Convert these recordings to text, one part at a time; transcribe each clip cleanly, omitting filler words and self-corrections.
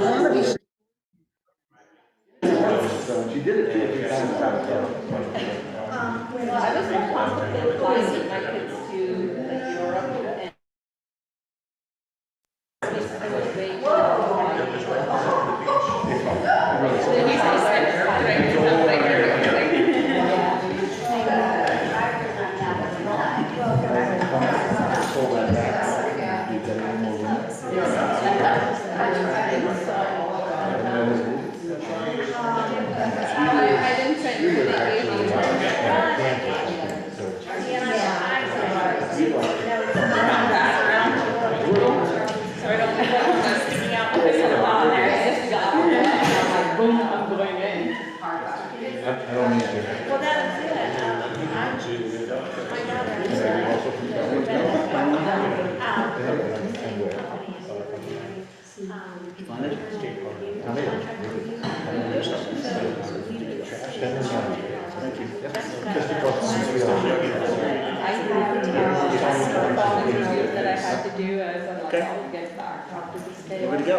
She did it 2 or 3 times. Well, I was more confident flying my kids to like Europe and I was way I didn't send you the so I don't think I'm sticking out with this on there. I just got on there and I'm like, boom, I'm going in. I don't need to. Well, that was it. My daughter I have that I had to do as I'm like, I'll get back after this day. Ready to go.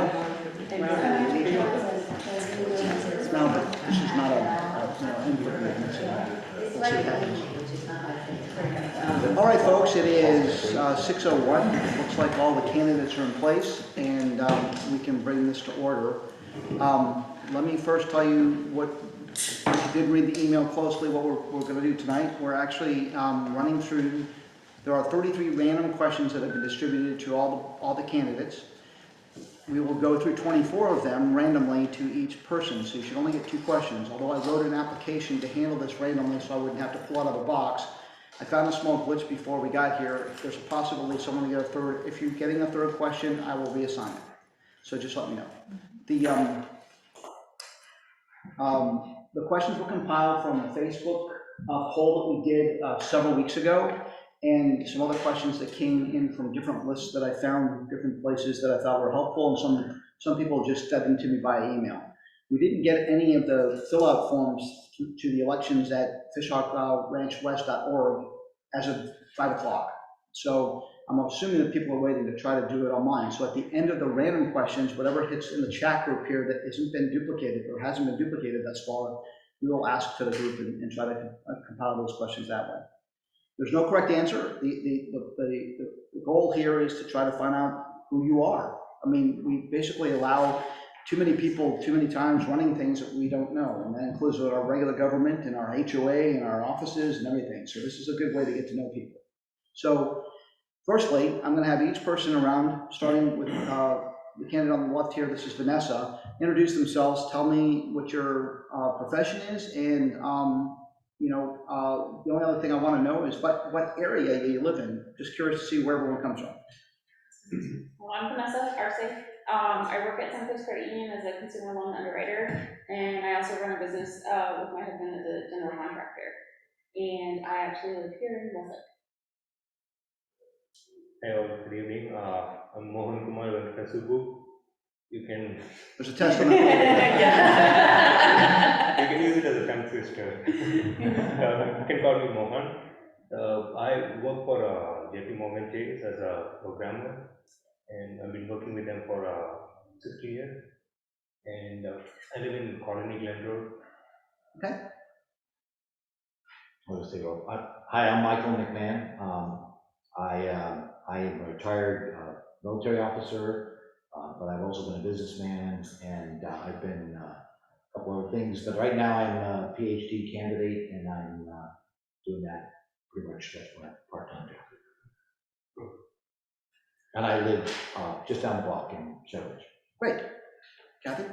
No, but this is not a input meeting, so we'll see what happens. All right, folks, it is 6:01. Looks like all the candidates are in place, and we can bring this to order. Let me first tell you what, if you did read the email closely, what we're going to do tonight. We're actually running through, there are 33 random questions that have been distributed to all the candidates. We will go through 24 of them randomly to each person, so you should only get 2 questions. Although I wrote an application to handle this randomly so I wouldn't have to pull out of a box, I found a small glitch before we got here. If there's a possibility someone will get a third, if you're getting a third question, I will reassign it. So just let me know. The questions were compiled from a Facebook poll that we did several weeks ago, and some other questions that came in from different lists that I found, different places that I thought were helpful, and some people just fed them to me by email. We didn't get any of the fill-out forms to the elections at FHRW.org as of 5 o'clock. So I'm assuming that people are waiting to try to do it online. So at the end of the random questions, whatever hits in the chat group here that hasn't been duplicated or hasn't been duplicated thus far, we will ask to the group and try to compile those questions that way. There's no correct answer. The goal here is to try to find out who you are. I mean, we basically allow too many people, too many times running things that we don't know. And that includes our regular government and our HOA and our offices and everything. So this is a good way to get to know people. So firstly, I'm going to have each person around, starting with the candidate on the left here. This is Vanessa. Introduce themselves. Tell me what your profession is, and the only other thing I want to know is what area you live in. Just curious to see where everyone comes from. Well, I'm Vanessa Arce. I work at San Francisco Credit Union as a consumer loan underwriter, and I also run a business with my husband as a general contractor. And I actually live here in Westlake. Hello, good evening. I'm Mohan Kumar Venkatasubu. You can. There's a test on the You can use it as a tongue twister. You can call me Mohan. I work for JP Morgan Chase as a programmer, and I've been working with them for 60 years. And I live in Colony Glen Road. Okay. Hi, I'm Michael McMahon. I am a retired military officer, but I've also been a businessman, and I've been a couple other things. But right now I'm a PhD candidate, and I'm doing that pretty much. That's my part-time job. And I live just down the block in Shepherd's. Great. Kathy?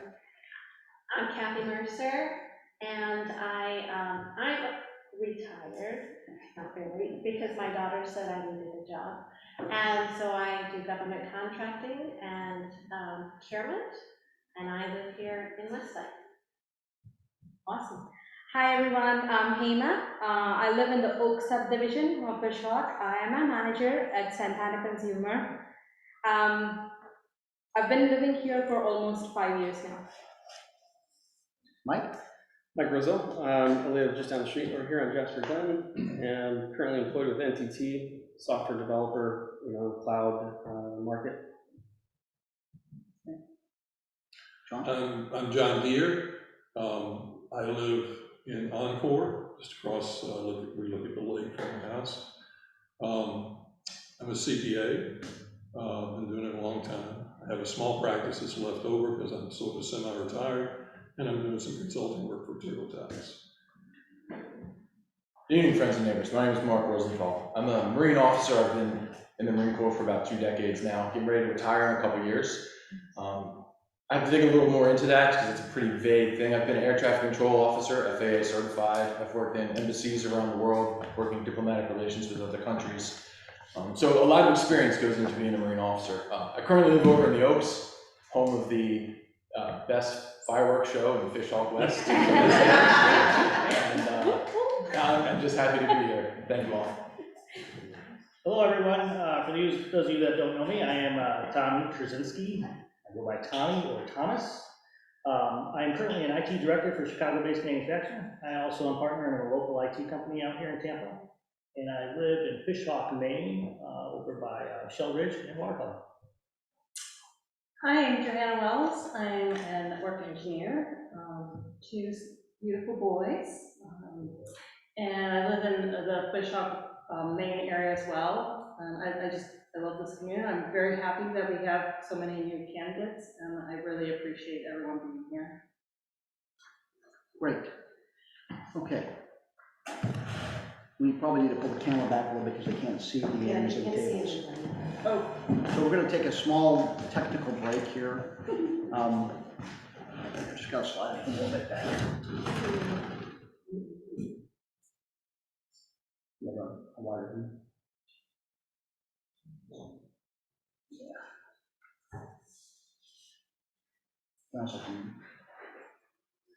I'm Kathy Mercer, and I'm retired, not really, because my daughter said I needed a job. And so I do government contracting and procurement, and I live here in Westlake. Awesome. Hi everyone, I'm Hema. I live in the Oak subdivision of Bishop. I am a manager at Santana Consumer. I've been living here for almost 5 years now. Mike Rizzo. I live just down the street over here on Jasper Glen, and I'm currently employed with NTT, software developer, cloud market. John? I'm John Deere. I live in Encore, just across, we look at the lake from the house. I'm a CPA, been doing it a long time. I have a small practice that's left over because I'm sort of semi-retired, and I'm doing some consulting work for TurboTax. Good evening, friends and neighbors. My name is Mark Rosenthal. I'm a Marine officer. I've been in the Marine Corps for about 2 decades now. Getting ready to retire in a couple years. I have to dig a little more into that because it's a pretty vague thing. I've been an air traffic control officer, FAA certified. I've worked in embassies around the world, working diplomatic relations with other countries. So a lot of experience goes into being a Marine officer. I currently live over in the Oaks, home of the best fireworks show in Fish Hawk West. And I'm just happy to be here. Thank you all. Hello, everyone. For those of you that don't know me, I am Tommy Trzynski. I go by Tommy or Thomas. I am currently an IT director for Chicago-based manufacturing. I also am partner in a local IT company out here in Tampa. And I live in Fish Hawk, Maine, over by Shell Ridge and Watercolor. Hi, I'm Joanna Wells. I'm a network engineer, 2 beautiful boys. And I live in the Fish Hawk, Maine area as well. I love this community. I'm very happy that we have so many new candidates, and I really appreciate everyone being here. Great. Okay. We probably need to pull the camera back a little bit because I can't see the ends of the tables. Oh. So we're going to take a small technical break here. Just got to slide it a little bit back. You have a wider view? That's okay.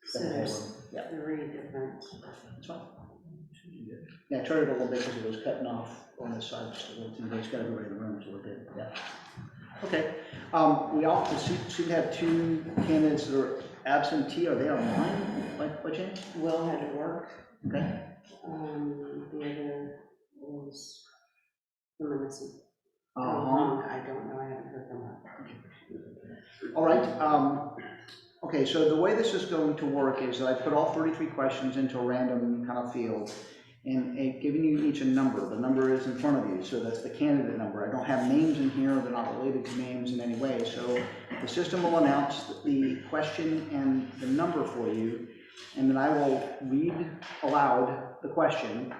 So there's 3 different. That's fine. Yeah, I tried it a little bit because it was cutting off on this side just a little too, but it's got everybody in the room, so we're good. Yeah. Okay. We also seem to have 2 candidates that are absentee. Are they online by chance? Will had to work. Okay. The other was someone missing. I don't know. I haven't heard from her. All right. Okay, so the way this is going to work is that I put all 33 questions into a random kind of field and giving you each a number. The number is in front of you, so that's the candidate number. I don't have names in here. They're not related to names in any way. So the system will announce the question and the number for you, and then I will read aloud the question,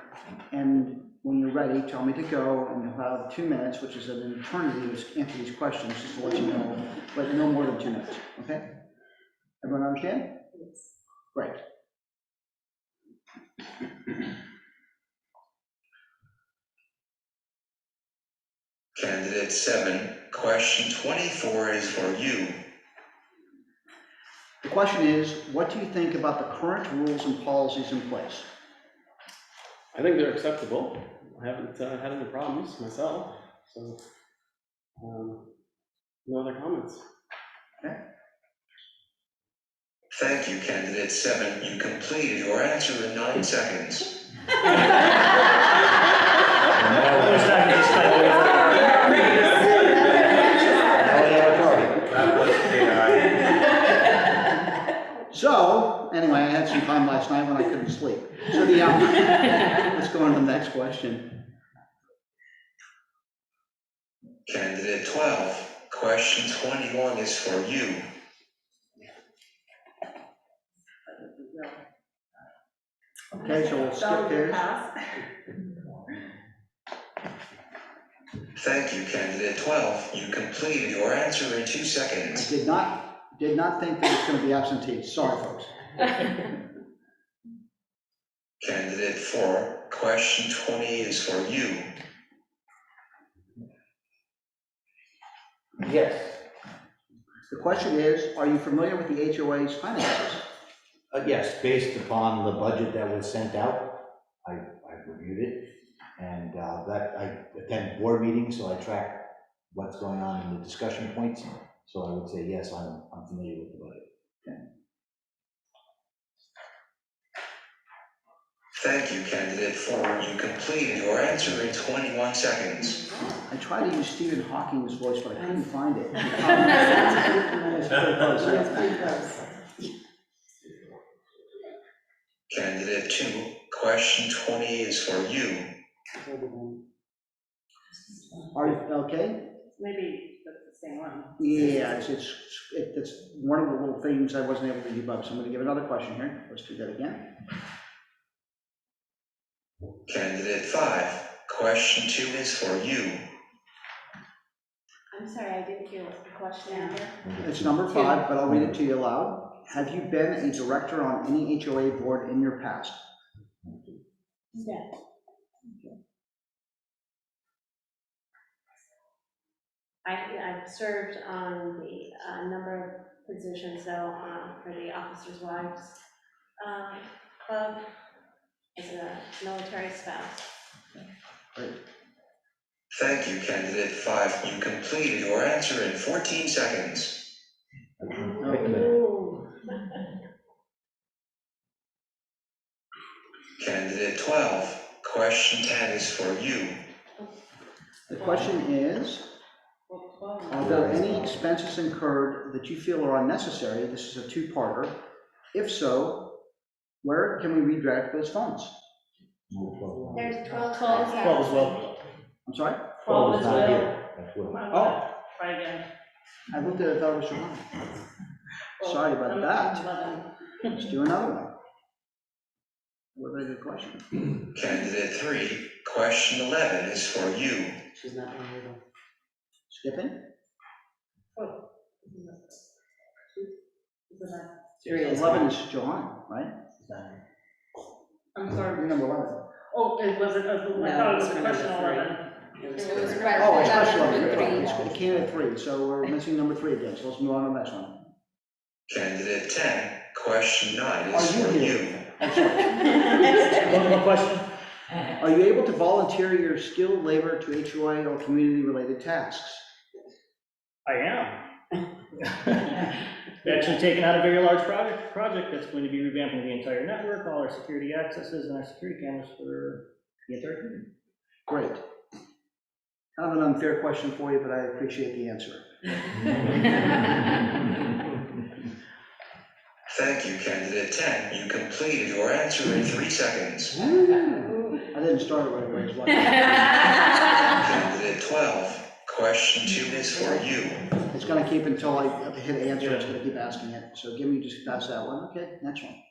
and when you're ready, tell me to go, and you'll have 2 minutes, which is an eternity to answer these questions, just to let you know, but no more than 2 minutes, okay? Everyone understand? Yes. Great. Candidate 7, question 24 is for you. The question is, what do you think about the current rules and policies in place? I think they're acceptable. I haven't had any problems myself, so no other comments. Okay. Thank you, Candidate 7. You completed your answer in 9 seconds. So, anyway, I had some time last night when I couldn't sleep. So let's go on to the next question. Candidate 12, question 21 is for you. Okay, so we'll skip theirs. Thank you, Candidate 12. You completed your answer in 2 seconds. I did not think that it's going to be absentee. Sorry, folks. Candidate 4, question 20 is for you. Yes. The question is, are you familiar with the HOA's finances? Yes, based upon the budget that was sent out, I reviewed it, and that I attend board meetings, so I track what's going on in the discussion points. So I would say yes, I'm familiar with the budget. Okay. Thank you, Candidate 4. You completed your answer in 21 seconds. I tried to use Stephen Hawking's voice, but I couldn't find it. It's pretty close, yeah. That's pretty close. Candidate 2, question 20 is for you. Are you, okay? Maybe that's the same one. Yeah, it's one of the little things I wasn't able to debug, so I'm gonna give another question here. Let's do that again. Candidate 5, question 2 is for you. I'm sorry, I didn't hear what the question number. It's number 5, but I'll read it to you aloud. Have you been a director on any HOA board in your past? Yeah. I've served on the number of positions, though, for the Officers' Wives Club as a military spouse. Great. Thank you, candidate 5. You completed your answer in 14 seconds. Candidate 12, question 10 is for you. The question is, are there any expenses incurred that you feel are unnecessary? This is a two-parter. If so, where can we redirect those funds? There's 12. 12 as well. I'm sorry? 12 is not Will. here. That's Will. Oh, Try again. I looked at it, I thought it was Johanna. Sorry about that. 11. Let's do another one. What a good question. Candidate 3, question 11 is for you. She's not on here. Skipping? Three is 11 is Johanna, right? I'm sorry. You're number 11. Oh, it wasn't, I No, thought it was it's for question number 11. It was It was three. question Oh, it's 11 question 11. and You're right. three. It's candidate 3, so we're missing number 3 again. So let's move on to the next one. Candidate 10, question 9 Are is you for here? you. I'm sorry. One more question? Are you able to volunteer your skilled labor to HOA or community-related tasks? I am. Actually taking out a very large project that's going to be revamping the entire network, all our security accesses and our security cameras for the entire community. Great. Kind of an unfair question for you, but I appreciate the answer. Thank you, candidate 10. You completed your answer in 3 seconds. I didn't start it right away. It's like- Candidate 12, question 2 is for you. It's gonna keep until I hit answer, it's gonna keep asking it. So give me just past that one. Okay, next one.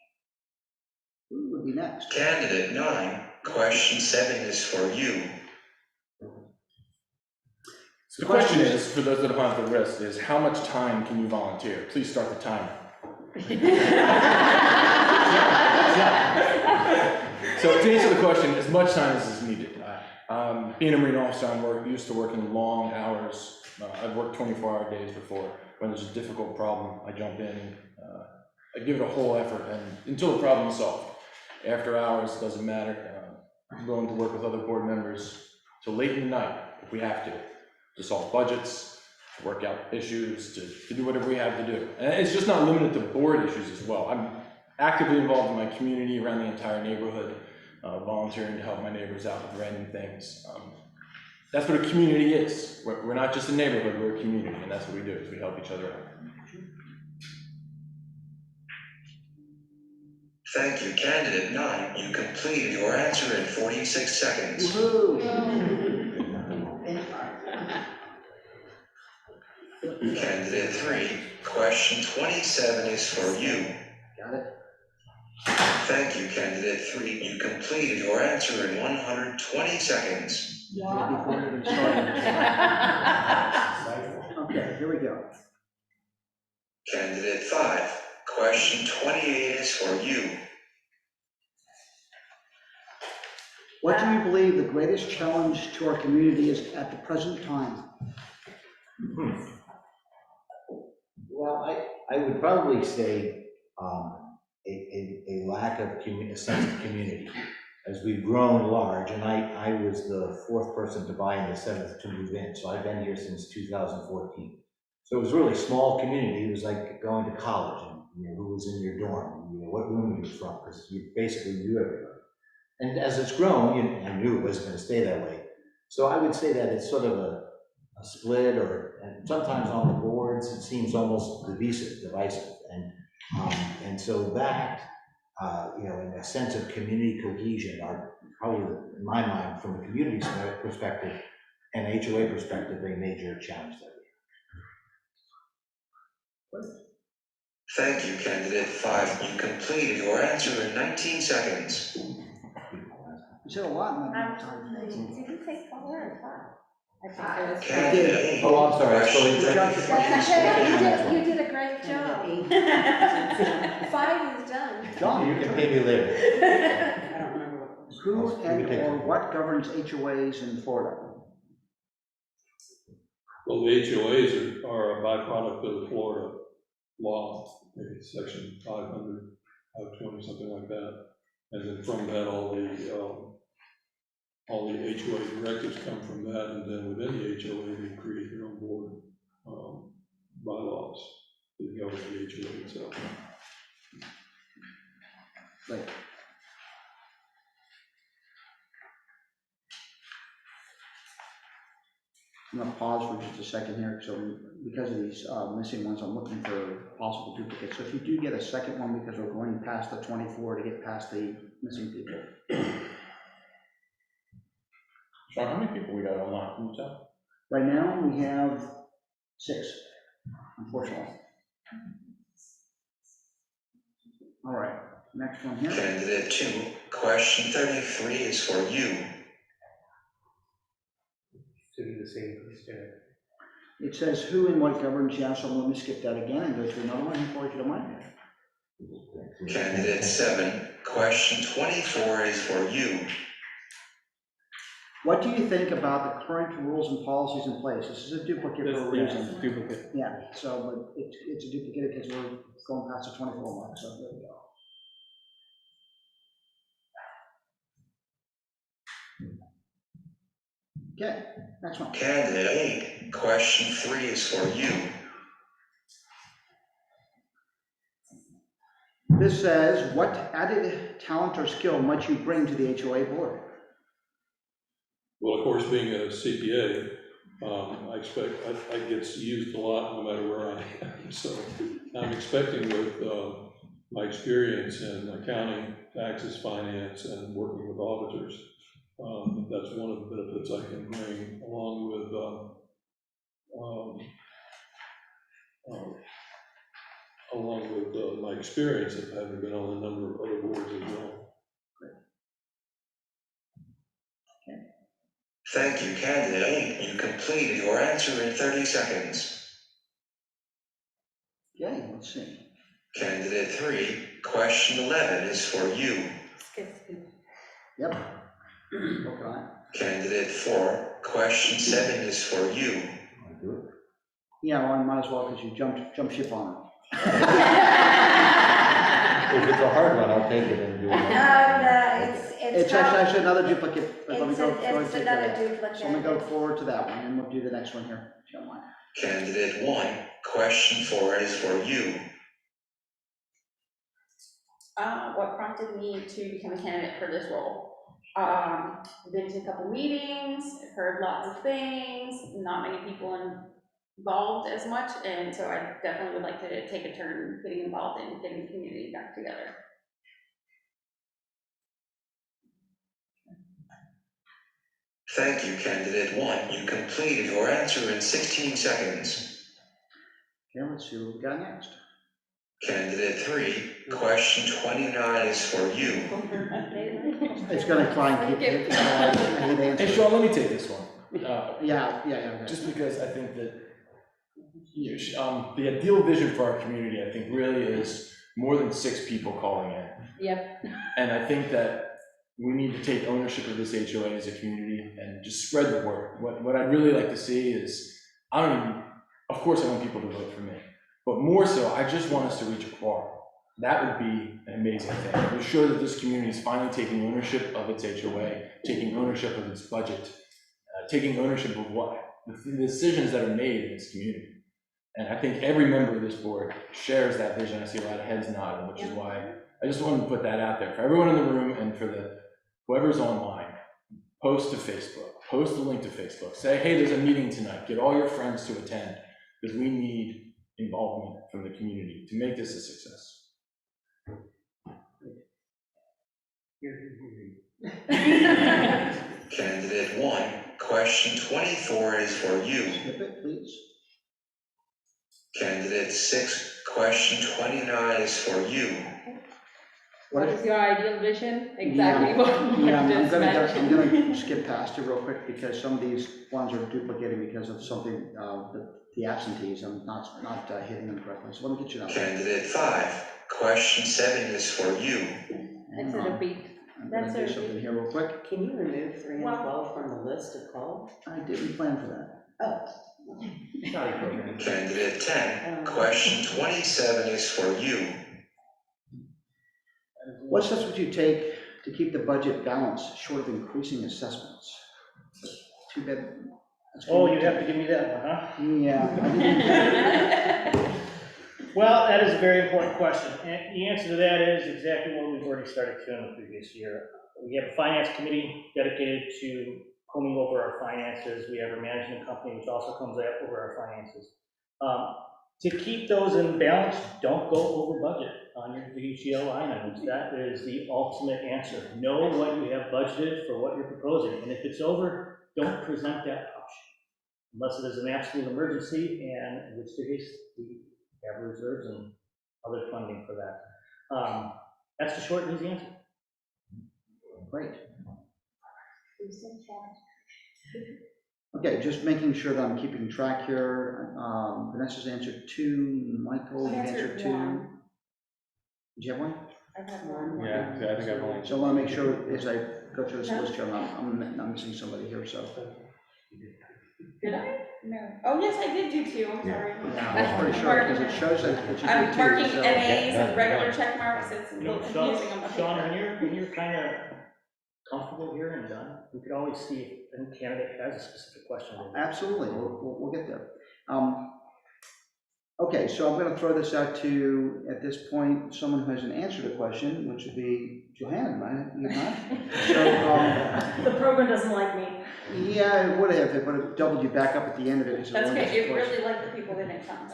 Who would be next? Candidate 9, question 7 is for you. So the question is, for those that don't have the risk, is how much time can you volunteer? Please start the timer. So to answer the question, as much time as is needed. Being a Marine officer, I'm used to working long hours. I've worked 24-hour days before. When there's a difficult problem, I jump in, I give it a whole effort and until the problem is solved. After hours, it doesn't matter. I'm willing to work with other board members till late in the night if we have to solve budgets, to work out issues, to do whatever we have to do. And it's just not limited to board issues as well. I'm actively involved in my community around the entire neighborhood, volunteering to help my neighbors out with random things. That's what a community is. We're not just a neighborhood, we're a community, and that's what we do, is we help each other out. Thank you, candidate 9. You completed your answer in 46 seconds. Candidate 3, question 27 is for you. Got it. Thank you, candidate 3. You completed your answer in 120 seconds. Before we even started. Okay, here we go. Candidate 5, question 28 is for you. What do you believe the greatest challenge to our community is at the present time? Well, I would probably say a lack of a sense of community. As we've grown large, and I was the 4th person to buy and the 7th to move in, so I've been here since 2014. So it was really a small community. It was like going to college, and who was in your dorm, what room you were from, because you basically knew everybody. And as it's grown, I knew it wasn't going to stay that way. So I would say that it's sort of a split, and sometimes on the boards, it seems almost divisive. And so that, in a sense of community cohesion are probably, in my mind, from a community perspective and HOA perspective, a major challenge there. Thank you, candidate 5. You completed your answer in 19 seconds. You said a lot in that amount of time. Did you say 4 or 5? I think it was. Candidate 8. Oh, I'm sorry, I Question still- You did a great job. 5 is done. John, You can pay me later. I don't remember what. who and or what governs HOAs in Florida? Well, the HOAs are a byproduct of the Florida law, maybe section 500, 520, something like that. And then from that, all the HOA directives come from that, and then within the HOA, they create their own board bylaws that govern the HOA itself. Right. I'm gonna pause for just a second here, so because of these missing ones, I'm looking for possible duplicates. So if you do get a second one, because we're going past the 24 to get past the missing people. Sean, how many people we got online? Can you tell? Right now, we have 6, unfortunately. All right, next one here. Candidate 2. Question 33 is for you. Still the same question. It says who and what governs, yeah, so let me skip that again and go to another one before if you don't mind. Candidate 7. Question 24 is for you. What do you think about the current rules and policies in place? This is a duplicate for a Yeah, reason. it's a duplicate. Yeah, so, but it's a duplicate because we're going past the 24 mark, so there we go. Okay, next one. Candidate 8. Question 3 is for you. This says, what added talent or skill might you bring to the HOA board? Well, of course, being a CPA, I expect I get used a lot no matter where I am. So I'm expecting with my experience in accounting, taxes, finance, and working with auditors, that's one of the benefits I can bring along with my experience of having been on a number of other boards as well. Thank you, candidate 8. You completed your answer in 30 seconds. Okay, let's see. Candidate 3. Question 11 is for you. Yep. Working on it. Candidate 4. Question 7 is for you. Yeah, well, I might as well because you jumped ship on it. If it's a hard one, I'll take it and do it. It's actually another duplicate, but let me go. It's another duplicate. So let me go forward to that one, and we'll do the next one here, if you don't mind. Candidate 1. Question 4 is for you. What prompted me to become a candidate for this role? Been to a couple meetings, heard lots of things, not many people involved as much, and so I definitely would like to take a turn getting involved in getting the community back together. Thank you, candidate 1. You completed your answer in 16 seconds. Okay, let's see what we got next. Candidate 3. Question 29 is for you. It's gonna try and keep it. Hey, Sean, let me take this one. Yeah. Just because I think that the ideal vision for our community, I think, really is more than 6 people calling in. Yep. And I think that we need to take ownership of this HOA as a community and just spread the word. What I'd really like to see is, of course I want people to vote for me, but more so, I just want us to reach a quorum. That would be an amazing thing. To show that this community is finally taking ownership of its HOA, taking ownership of its budget, taking ownership of the decisions that are made in this community. And I think every member of this board shares that vision. I see a lot of heads nodding, which is why I just wanted to put that out there for everyone in the room and for whoever's online. Post to Facebook, post a link to Facebook. Say, hey, there's a meeting tonight. Get all your friends to attend because we need involvement from the community to make this a success. Candidate 1, question 24 is for you. Skip it, please. Candidate 6, question 29 is for you. What is your ideal vision? Exactly what Yeah, you just mentioned. I'm gonna skip past it real quick because some of these ones are duplicating because of something, the absentees, I'm not hitting them correctly, so let me get you that. Candidate 5, question 7 is for you. That's a repeat. I'm gonna That's do a something repeat. here real quick. Can you remove 3 and 12 from the list of calls? I didn't plan for that. Oh. Sorry, program. Candidate 10, question 27 is for you. What steps would you take to keep the budget balanced short of increasing assessments? Too bad. Oh, you have to give me that one, huh? Yeah. I didn't- Well, that is a very important question, and the answer to that is exactly what we've already started doing the previous year. We have a finance committee dedicated to combing over our finances. We have a management company which also comes over our finances. To keep those in balance, don't go over budget on your VGL line items. That is the ultimate answer. Know what you have budgeted for what you're proposing, and if it's over, don't present that option. Unless it is an absolute emergency, and in which case, we have reserves and other funding for that. That's the short and easy answer. Great. Okay, just making sure that I'm keeping track here. Vanessa's answered 2, Michael, you answered 2. Did you have one? I've had one. Yeah, I think I've only. So I want to make sure as I go through this list here, I'm missing somebody here, so. Did I? No. Oh, yes, I did do 2, I'm sorry. Yeah, I'm pretty sure, because it shows that you I'm did marking 2, so. MAs and regular check marks, it's a You know, little confusing on my Sean, paper. when you're kind of comfortable here and done, we could always see if a candidate has a specific question. Absolutely, we'll get there. Okay, so I'm going to throw this out to, at this point, someone who hasn't answered a question, which would be Johanna, right? You not? So, The program doesn't like me. yeah, it would have doubled you back up at the end of it. because That's one of okay, these it questions. really liked the people that didn't come.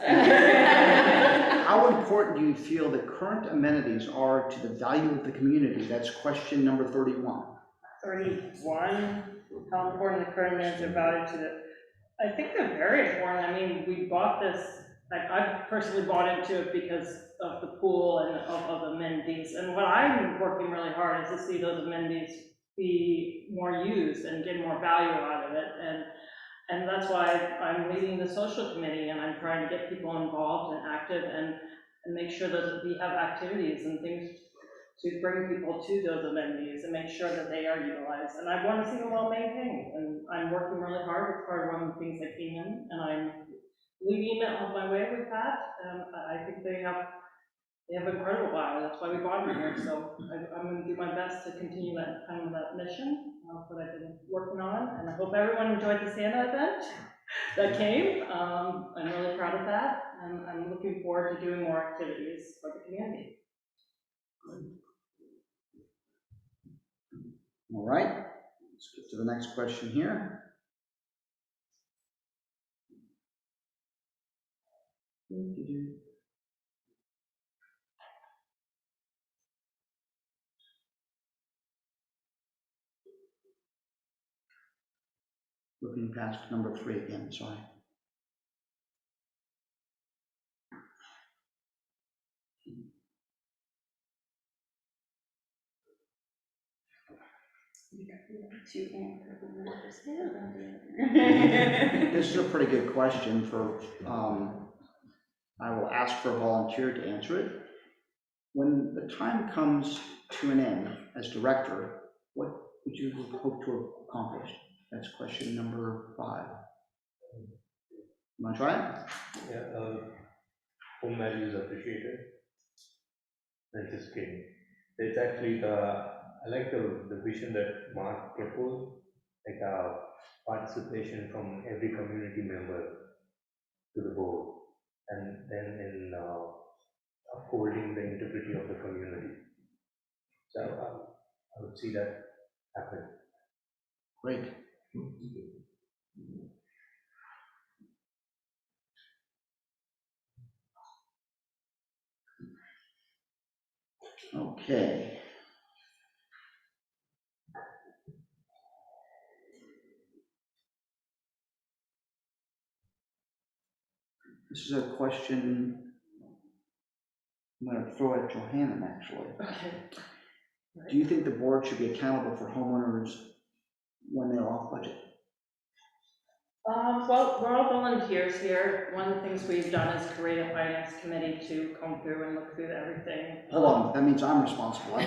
How important do you feel the current amenities are to the value of the community? That's question number 31. 31, how important the current amenities are valued to the, I think they're very important. I mean, we bought this, like, I personally bought into it because of the pool and of amenities. And what I'm working really hard is to see those amenities be more used and get more value out of it. And that's why I'm leading the social committee, and I'm trying to get people involved and active and make sure that we have activities and things to bring people to those amenities and make sure that they are utilized. And I want to see them well maintained, and I'm working really hard. It's part of one of the things that came in, and I'm leading it on my way with that. I think they have incredible value. That's why we bought them here. So I'm going to do my best to continue that kind of that mission that I've been working on. And I hope everyone enjoyed the Santa event that came. I'm really proud of that, and I'm looking forward to doing more activities for the community. All right, let's get to the next question here. Looking past number 3 again, sorry. This is a pretty good question for, I will ask for a volunteer to answer it. When the time comes to an end as director, what would you hope to accomplish? That's question number 5. You want to try it? Yeah, home value is appreciated. I'm just kidding. It's actually I like the vision that Mark proposed, like participation from every community member to the board, and then in upholding the integrity of the community. So I would see that happen. Great. Okay. This is a question I'm going to throw at Johanna, actually. Okay. Do you think the board should be accountable for homeowners when they're off budget? Well, we're all volunteers here. One of the things we've done is create a finance committee to come through and look through everything. Hold on, that means I'm responsible. No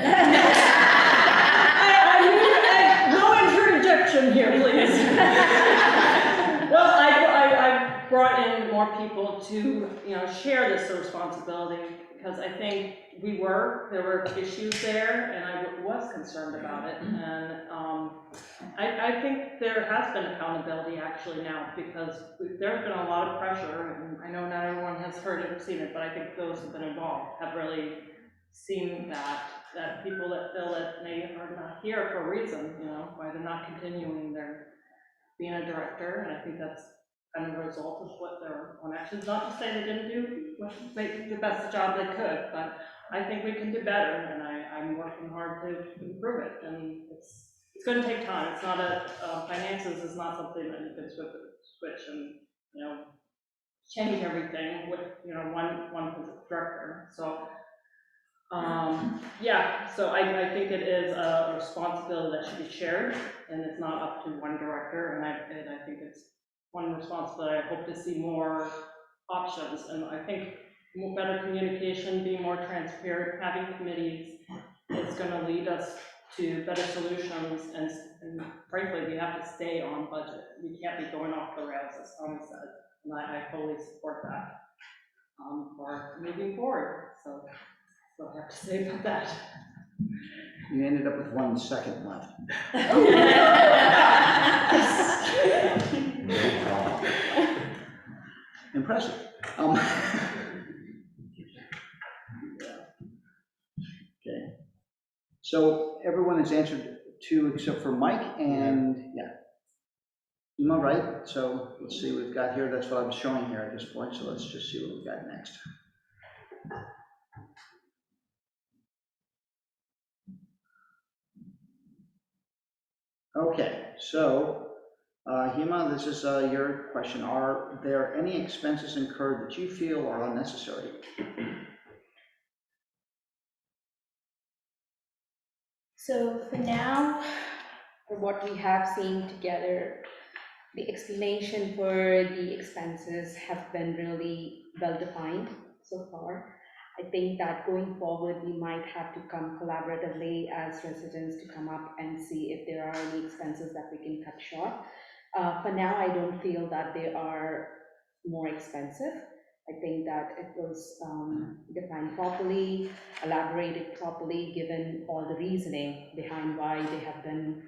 interjection here, please. Well, I brought in more people to, share this responsibility, because I think there were issues there, and I was concerned about it, and I think there has been accountability actually now, because there's been a lot of pressure, and I know not everyone has heard it or seen it, but I think those who've been involved have really seen that people that feel that they are not here for a reason, why they're not continuing their being a director, and I think that's kind of a result of what their own actions. Not to say they didn't do the best job they could, but I think we can do better, and I'm working hard to improve it, and it's going to take time. It's not finances is not something that you can switch and, change everything with, one director. So, so I think it is a responsibility that should be shared, and it's not up to one director, and I think it's one responsibility. I hope to see more options, and I think better communication, being more transparent, having committees is going to lead us to better solutions, and frankly, we have to stay on budget. We can't be going off the rails, as Tommy said, and I fully support that for moving forward. So that's what I have to say about that. You ended up with 1 second left. Impressive. Okay. So everyone has answered 2 except for Mike and, Am I right? So let's see what we've got here. That's what I'm showing here at this point. So let's just see what we've got next. Okay, so Hema, this is your question. Are there any expenses incurred that you feel are unnecessary? So for now, for what we have seen together, the explanation for the expenses have been really well defined so far. I think that going forward, we might have to come collaboratively as residents to come up and see if there are any expenses that we can cut short. For now, I don't feel that they are more expensive. I think that it was defined properly, elaborated properly, given all the reasoning behind why they have been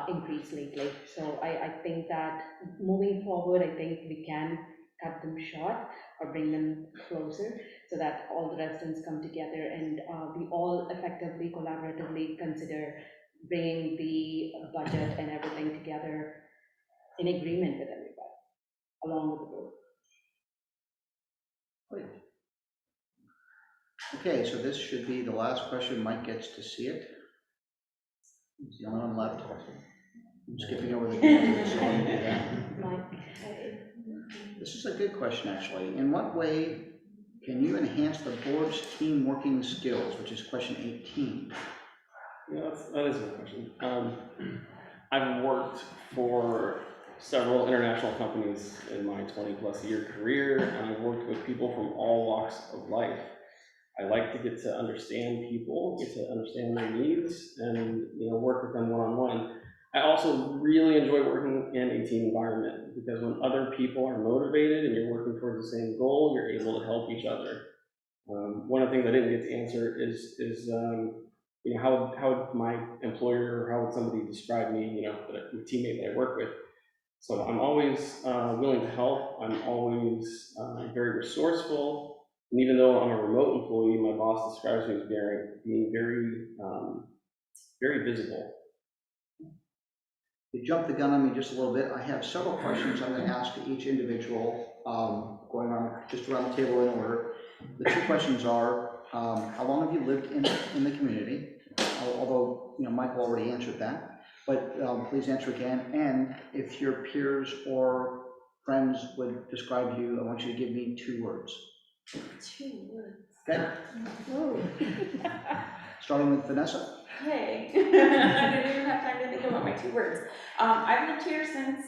increased lately. So I think that moving forward, I think we can cut them short or bring them closer so that all the residents come together and we all effectively, collaboratively consider bringing the budget and everything together in agreement with everybody, along with the board. Great. Okay, so this should be the last question. Mike gets to see it. He's the only one left. I'm skipping over the Mike. This is a good question, actually. In what way can you enhance the board's team working skills, which is question 18? Yeah, that is a good question. I've worked for several international companies in my 20+ year career, and I've worked with people from all walks of life. I like to get to understand people, get to understand their needs, and work with them one-on-one. I also really enjoy working in a team environment, because when other people are motivated and you're working towards the same goal, you're able to help each other. One of the things I didn't get to answer is how would my employer, or how would somebody describe me, the teammate that I work with. So I'm always willing to help. I'm always very resourceful. And even though I'm a remote employee, my boss describes me as being very, very visible. You jumped the gun on me just a little bit. I have several questions I'm going to ask to each individual, going on just around the table in order. The two questions are, how long have you lived in the community? Although, Michael already answered that, but please answer again. And if your peers or friends would describe you, I want you to give me 2 words. 2 words. Okay, Whoa. starting with Vanessa. Hey, I didn't even have time to think about my 2 words. I've lived here since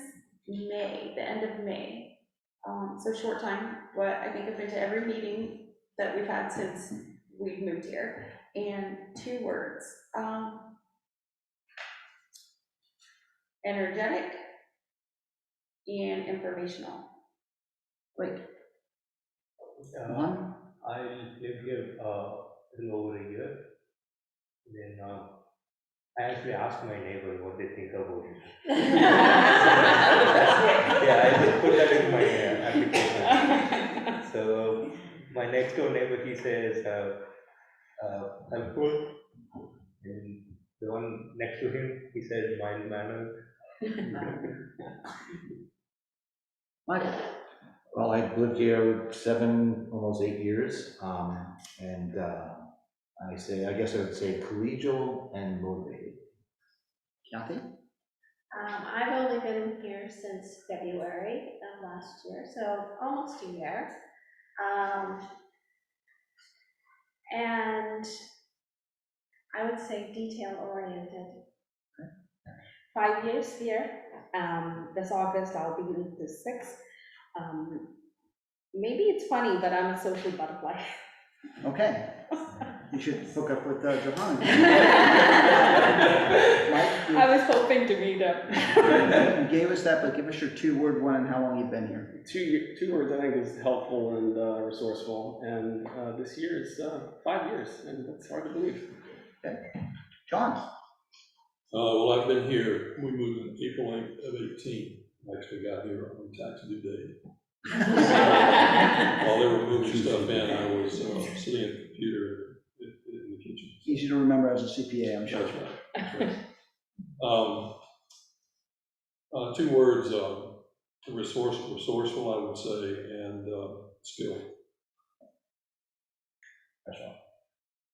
May, the end of May. So short time, but I think I've been to every meeting that we've had since we've moved here. And 2 words, energetic and informational. Great. I lived here a little over a year. Then I actually asked my neighbor what they think about it. Yeah, I just put that in my application. So my next door neighbor, he says, helpful. And the one next to him, he says mild-mannered. Michael. Well, I've lived here 7, almost 8 years, and I guess I would say collegial and motivated. Kathy. I've only been here since February of last year, so almost a year. And I would say detail-oriented. 5 years here. This August I'll be in the 6th. Maybe it's funny, but I'm a social butterfly. Okay. You should hook up with Johanna. Mike, I was hoping to meet him. you gave us that, but give us your 2-word one and how long you've been here. 2 words I think is helpful and resourceful, and this year is 5 years, and that's hard to believe. Okay. John. Well, I've been here, we moved in April of 18. I actually got here on tax due date. While they were moving stuff in, I was sitting at the computer in the kitchen. Easy to remember as a CPA, I'm sure. That's right. That's right. 2 words, resourceful, I would say, and skill.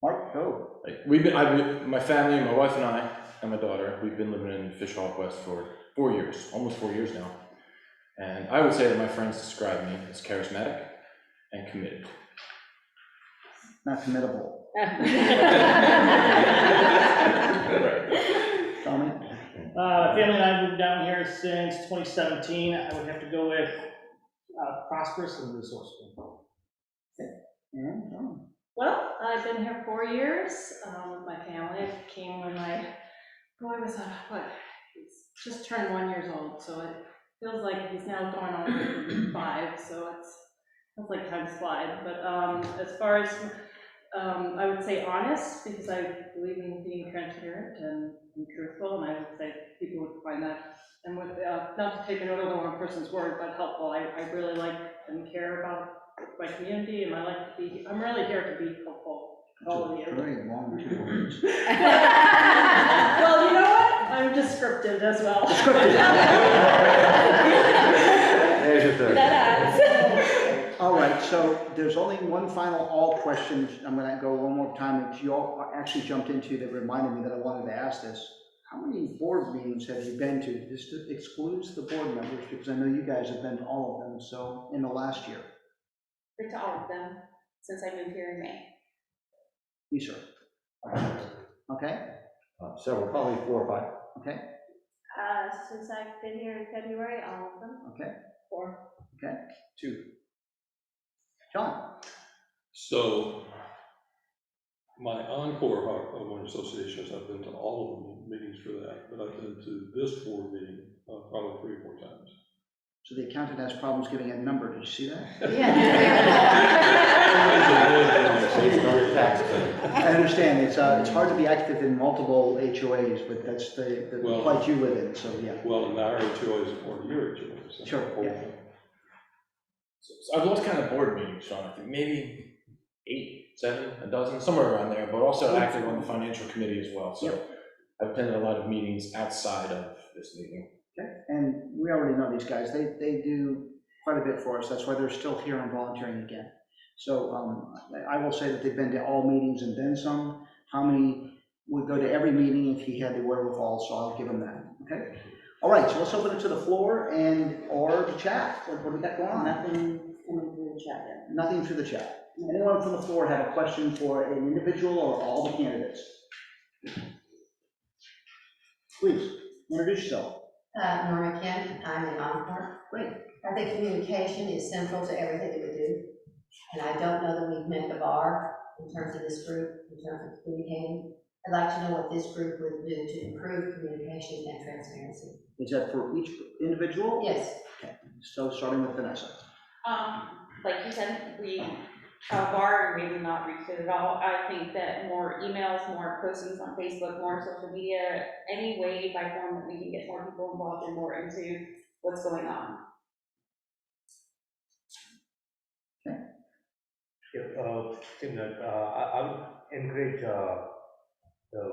Mark, go. My family, my wife and I, and my daughter, we've been living in Fish Hawk West for 4 years, almost 4 years now. And I would say that my friends describe me as charismatic and committed. Not committable. Tommy? Family and I moved down here since 2017. I would have to go with prosperous and resourceful. And John? Well, I've been here 4 years with my family. I came when my boy was, he's just turned 1 year old, so it feels like he's now going on 5, so it feels like time's flies. But as far as, I would say honest, because I believe in being transparent and truthful, and I would say people would find that, and with, not to take another one person's word, but helpful. I really like and care about my community, and I'm really here to be helpful to all of you. Very long 2 words. Well, you know what? I'm descriptive as well. There's your third. All right, so there's only one final all question. I'm going to go one more time that you all actually jumped into that reminded me that I wanted to ask this. How many board meetings have you been to? This excludes the board members because I know you guys have been to all of them, so in the last year. Been to all of them since I moved here in May. You, sir. Okay, Several, probably 4 or 5. okay, Since I've been here in February, all of them. okay, 4. okay. 2. John? So, my Encore Homeowner Associations, I've been to all of the meetings for that, but I've been to this board meeting probably 3 or 4 times. So the accountant has problems giving a number. Did you see that? I understand. It's hard to be active in multiple HOAs, but that's the plight you live in, so yeah. Well, and our HOA is part of your HOA. So Sure, yeah. So I've lost kind of board meetings, Sean. I think maybe 8, 7, a dozen, somewhere around there, but also active on the financial committee as well. So I've attended a lot of meetings outside of this meeting. Okay, and we already know these guys, they do quite a bit for us, that's why they're still here and volunteering again. So I will say that they've been to all meetings and then some. How many would go to every meeting if he had the wherewithal, so I'll give him that, okay? All right, so let's open it to the floor or the chat. What do we got going on? Nothing coming through the chat yet. Nothing through the chat. Anyone from the floor have a question for an individual or all the candidates? Please, introduce yourself. Norma Kent, I'm the Encore. Great. I think communication is central to everything that we do. And I don't know that we've met the bar in terms of this group, in terms of communicating. I'd like to know what this group would do to improve communication and transparency. Is that for each individual? Yes. Okay, so starting with Vanessa. Like you said, we have a bar and maybe not reached it at all. I think that more emails, more postings on Facebook, more social media, any way by form that we can get more people involved and more into what's going on. I would encourage the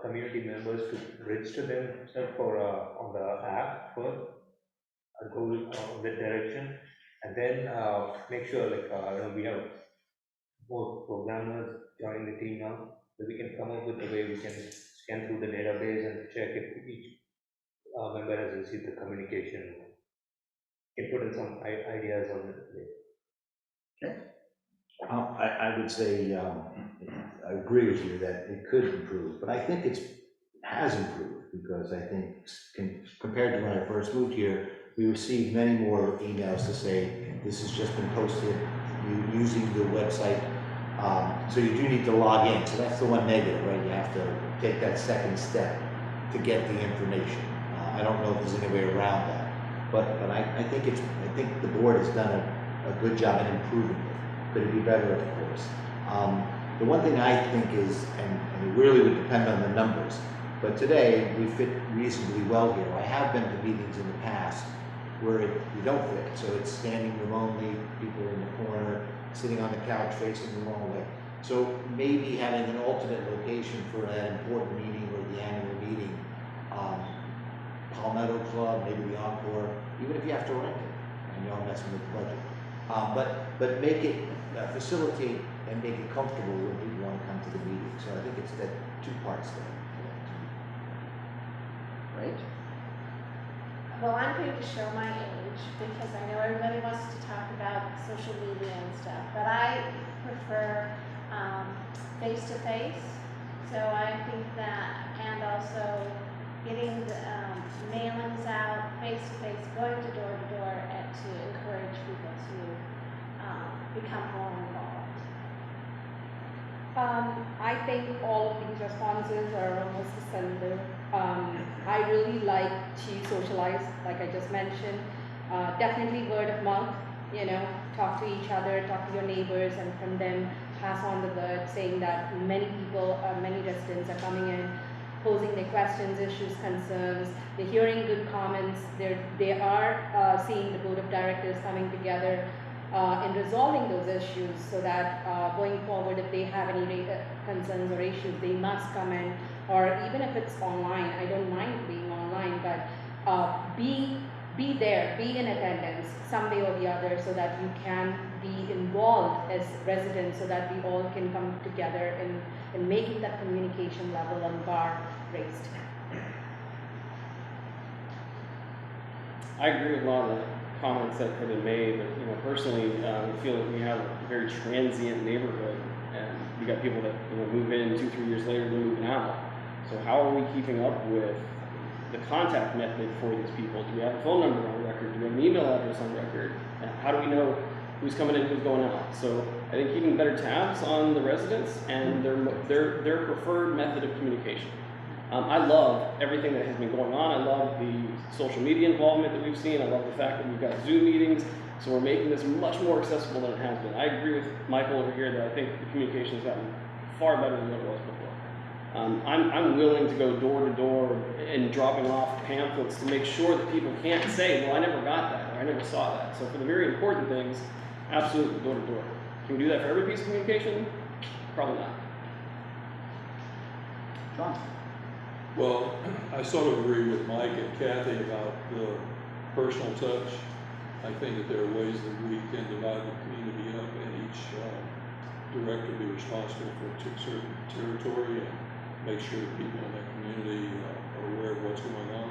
community members to register themselves for on the app first, go with direction, and then make sure we have more programmers join the team now, so we can come up with a way we can scan through the database and check if each member has received the communication. Can put in some ideas on it. I would say, I agree with you that it could improve, but I think it has improved, because I think compared to when I first moved here, we received many more emails to say, this has just been posted, you using the website, so you do need to log in, so that's the one negative, right? You have to take that second step to get the information. I don't know if there's any way around that, but I think the board has done a good job in improving it. Could it be better? Of course. The one thing I think is, and it really would depend on the numbers, but today we fit reasonably well here. I have been to meetings in the past where we don't fit, so it's standing room only, people in the corner, sitting on the couch facing the wrong way. So maybe having an alternate location for that important meeting or the annual meeting, Palmetto Club, maybe the Encore, even if you have to rent it. I know I'm messing with the budget. But make it, facilitate and make it comfortable when people want to come to the meeting. So I think it's that two parts there. Right? Well, I'm going to show my age because I know everybody wants to talk about social media and stuff, but I prefer face-to-face. So I think that, and also getting the mailings out face-to-face, going to door, and to encourage people to become more involved. I think all of these responses are almost similar. I really like to socialize, like I just mentioned. Definitely word of mouth, talk to each other, talk to your neighbors, and from them pass on the word, saying that many people, many residents are coming in, posing their questions, issues, concerns. They're hearing good comments. They are seeing the board of directors coming together in resolving those issues, so that going forward, if they have any concerns or issues, they must come in, or even if it's online. I don't mind being online, but be there, be in attendance some way or the other, so that you can be involved as residents, so that we all can come together in making that communication level and bar raised. I agree with a lot of the comments that have been made, but personally, I feel like we have a very transient neighborhood, and we got people that move in 2-3 years later, they're moving out. So how are we keeping up with the contact method for these people? Do we have a phone number on record? Do we have an email address on record? And how do we know who's coming in, who's going out? So I think keeping better tabs on the residents and their preferred method of communication. I love everything that has been going on. I love the social media involvement that we've seen. I love the fact that we've got Zoom meetings. So we're making this much more accessible than it has been. I agree with Michael over here that I think the communication has gotten far better than what it was before. I'm willing to go door to door and dropping off pamphlets to make sure that people can't say, well, I never got that, or I never saw that. So for the very important things, absolutely door to door. Can we do that for every piece of communication? Probably not. John? Well, I sort of agree with Mike and Kathy about the personal touch. I think that there are ways that we can divide the community up and each director be responsible for a certain territory and make sure that people in that community are aware of what's going on.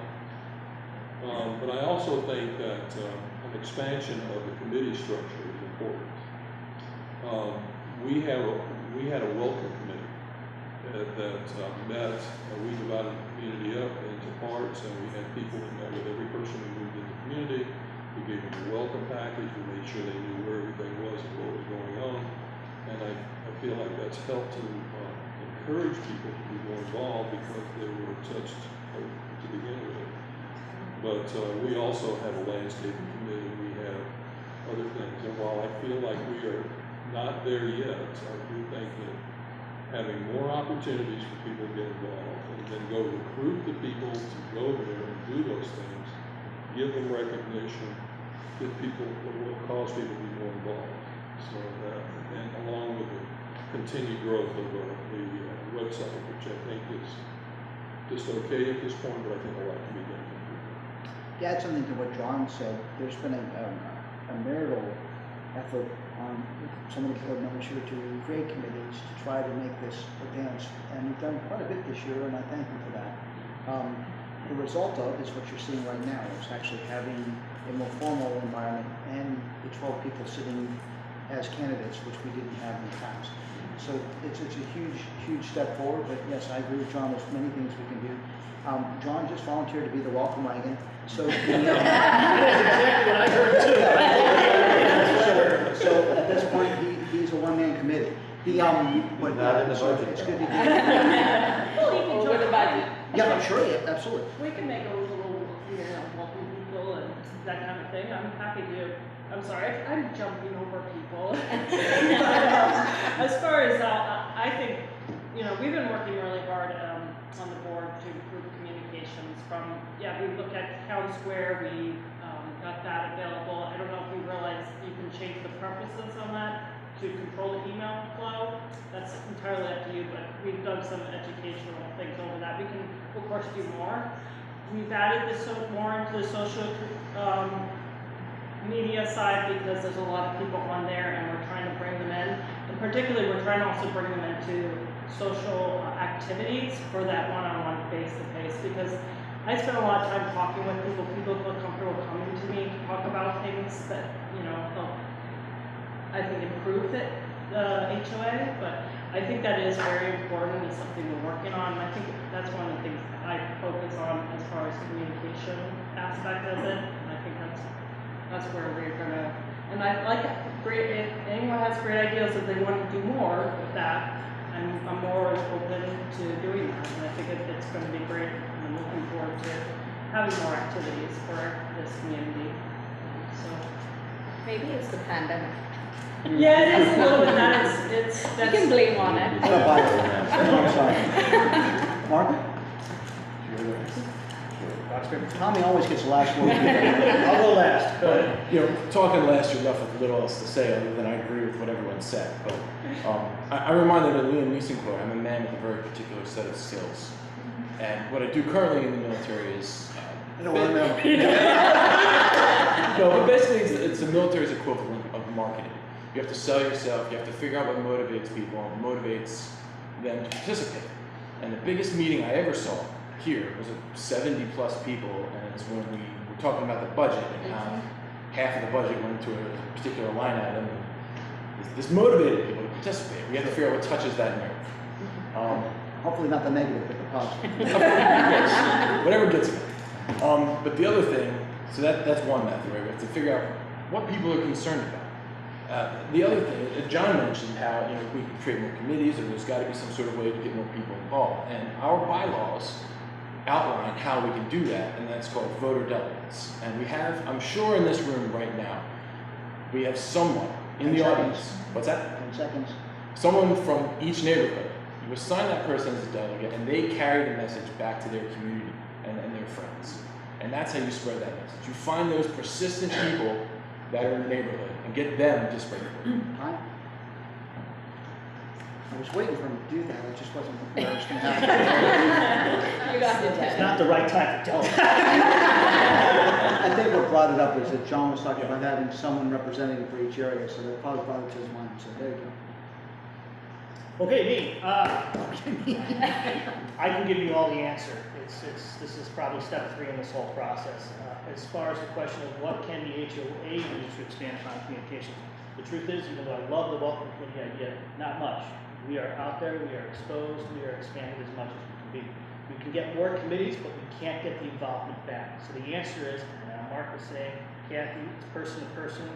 But I also think that an expansion of the committee structure is important. We had a welcome committee that met. We divided the community up into parts, and we had people that met with every person who moved in the community. We gave them a welcome package. We made sure they knew where everything was and what was going on. And I feel like that's helped to encourage people to be more involved because they were touched to begin with. But we also have a landscaping committee. We have other things. And while I feel like we are not there yet, I do think that having more opportunities for people to get involved and then go recruit the people to go there and do those things, give them recognition, give people, will cause people to be more involved. So that, and along with the continued growth of the website, which I think is just okay at this point, but I think a lot can be done. To add something to what John said, there's been a marital effort on some of the board members here to create committees to try to make this advance, and we've done quite a bit this year, and I thank you for that. The result of is what you're seeing right now, is actually having a more formal environment and the 12 people sitting as candidates, which we didn't have in the past. So it's a huge step forward, but yes, I agree with John, there's many things we can do. John just volunteered to be the welcome wagon, so. That's exactly what I heard too. So at this point, he's a one-man committee. But Not in the budget. it's good to Over the budget. Yeah, I'm sure, yeah, absolutely. We can make a little, welcome people and that kind of thing. I'm happy to. I'm sorry, I'm jumping over people. As far as I think, we've been working really hard on the board to improve communications from, we look at Town Square, we got that available. I don't know if you realize you can change the purposes on that to control the email flow. That's entirely up to you, but we've done some educational things over that. We can, of course, do more. We've added this more into the social media side because there's a lot of people on there and we're trying to bring them in. And particularly, we're trying to also bring them into social activities for that one-on-one face-to-face, because I spend a lot of time talking with people. People feel comfortable coming to me to talk about things that, help, I think, improve the HOA, but I think that is very important and something we're working on. And I think that's one of the things I focus on as far as communication aspect of it. And I think that's where we're gonna, and I like great, if anyone has great ideas that they want to do more with that, I'm more open to doing that. And I think it's gonna be great. And I'm looking forward to having more activities for this community. So. Maybe it's the pandemic. Yeah, it is a little bit, You can blame on it. I'm sorry. Mark? Tommy always gets the last word. I'll go last. Go ahead. Talking last, you're left with little else to say other than I agree with what everyone said. But I'm reminded of Liam Neeson quote, I'm a man with a very particular set of skills. And what I do currently in the military is... I don't want to know. No, but basically it's the military's equivalent of marketing. You have to sell yourself, you have to figure out what motivates people, and what motivates them to participate. And the biggest meeting I ever saw here was 70 plus people, and it's when we were talking about the budget and how half of the budget went to a particular line item. This motivated people to participate. We have to figure out what touches that nerve. Hopefully not the negative, but the positive. Yes, whatever gets it. But the other thing, so that's one method, right? We have to figure out what people are concerned about. The other thing, John mentioned how we can create more committees, or there's got to be some sort of way to get more people involved. And our bylaws outline how we can do that, and that's called voter delegates. And we have, I'm sure in this room right now, we have someone in the audience. What's that? 10 seconds. Someone from each neighborhood. You assign that person as a delegate, and they carry the message back to their community and their friends. And that's how you spread that message. You find those persistent people that are in the neighborhood and get them to spread the word. I was waiting for him to do that, I just wasn't aware it was gonna happen. You got it, It's not the right time for television. I think what brought it up is that John was talking about having someone representing for each area, so that probably brought it to his mind, so there you go. Okay, me, I can give you all the answer. This is probably step 3 in this whole process. As far as the question of what can the HOA do to expand upon communication, the truth is, even though I love the welcome committee idea, not much. We are out there, we are exposed, we are expanded as much as we can be. We can get more committees, but we can't get the involvement back. So the answer is, and Mark was saying, Kathy, it's person to person.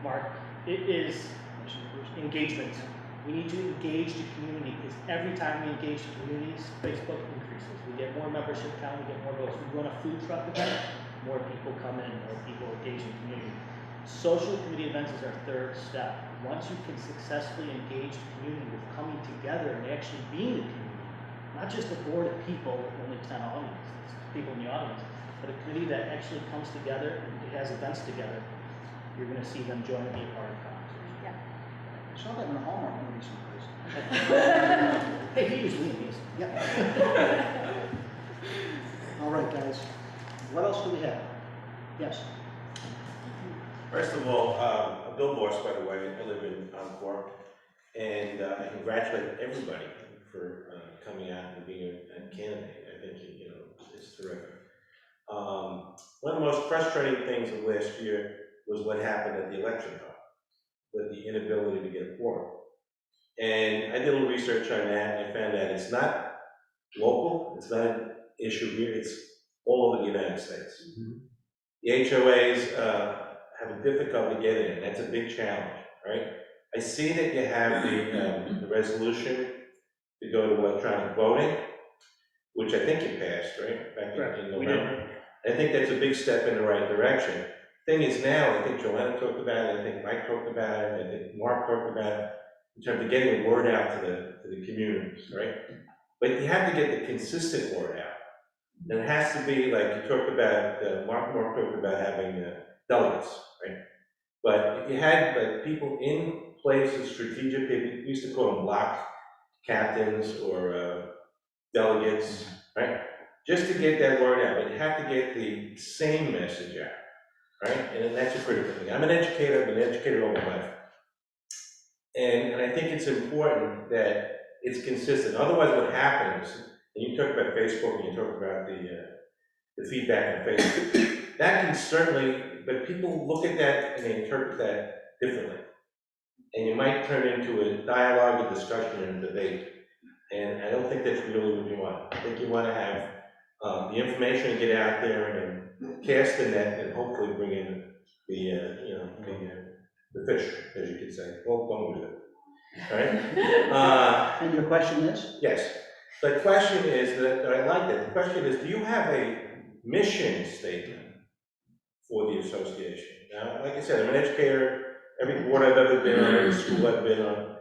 Mark, it is engagement. We need to engage the community, because every time we engage the communities, Facebook increases. We get more membership count, we get more votes. We run a food truck event, more people come in, more people engage in the community. Social committee events is our 3rd step. Once you can successfully engage the community with coming together and actually being the community, not just a board of people with only 10 people in the audience, but a committee that actually comes together and has events together, you're going to see them join and be a part of the conversation. Yeah. I saw that in a Hallmark movie someplace. Hey, he was leading these. Yeah. All right, guys, what else do we have? Yes. First of all, Bill Morse, by the way, I live in Encore, and I congratulate everybody for coming out and being a candidate. I think, it's terrific. One of the most frustrating things of last year was what happened at the election time, with the inability to get a quorum. And I did a little research on that, and I found that it's not local, it's not an issue here, it's all over the United States. The HOAs have a difficulty getting it, that's a big challenge, right? I see that you have the resolution to go to electronic voting, which I think you passed, right? Back in November. I think that's a big step in the right direction. Thing is now, I think Joanna talked about it, I think Mike talked about it, I think Mark talked about it, in terms of getting the word out to the communities, right? But you have to get the consistent word out. And it has to be, like you talked about, Mark talked about having delegates, right? But if you had like people in places, strategic people, we used to call them block captains or delegates, right? Just to get that word out, but you have to get the same message out, right? And that's a critical thing. I'm an educator, I've been educated all my life. And I think it's important that it's consistent. Otherwise what happens, and you talk about Facebook and you talk about the feedback on Facebook, that can certainly, but people look at that and they interpret that differently. And you might turn into a dialogue, a discussion, and a debate. And I don't think that's really what you want. I think you want to have the information get out there and cast the net and hopefully bring in the fish, as you could say. Well, don't do that. All right? And your question is? Yes. The question is that, I like that. The question is, do you have a mission statement for the association? Now, like I said, I'm an educator. Every board I've ever been on, every school I've been on,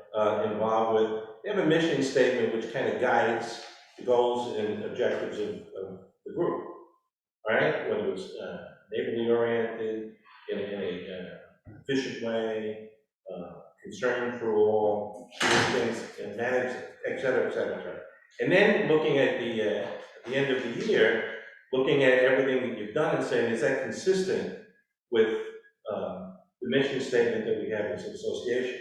involved with, they have a mission statement which kind of guides the goals and objectives of the group. All right? Whether it's neighborly oriented, in a efficient way, concern for all, things, and manage, et cetera, et cetera, et cetera. And then looking at the end of the year, looking at everything that you've done and saying, is that consistent with the mission statement that we have as an association?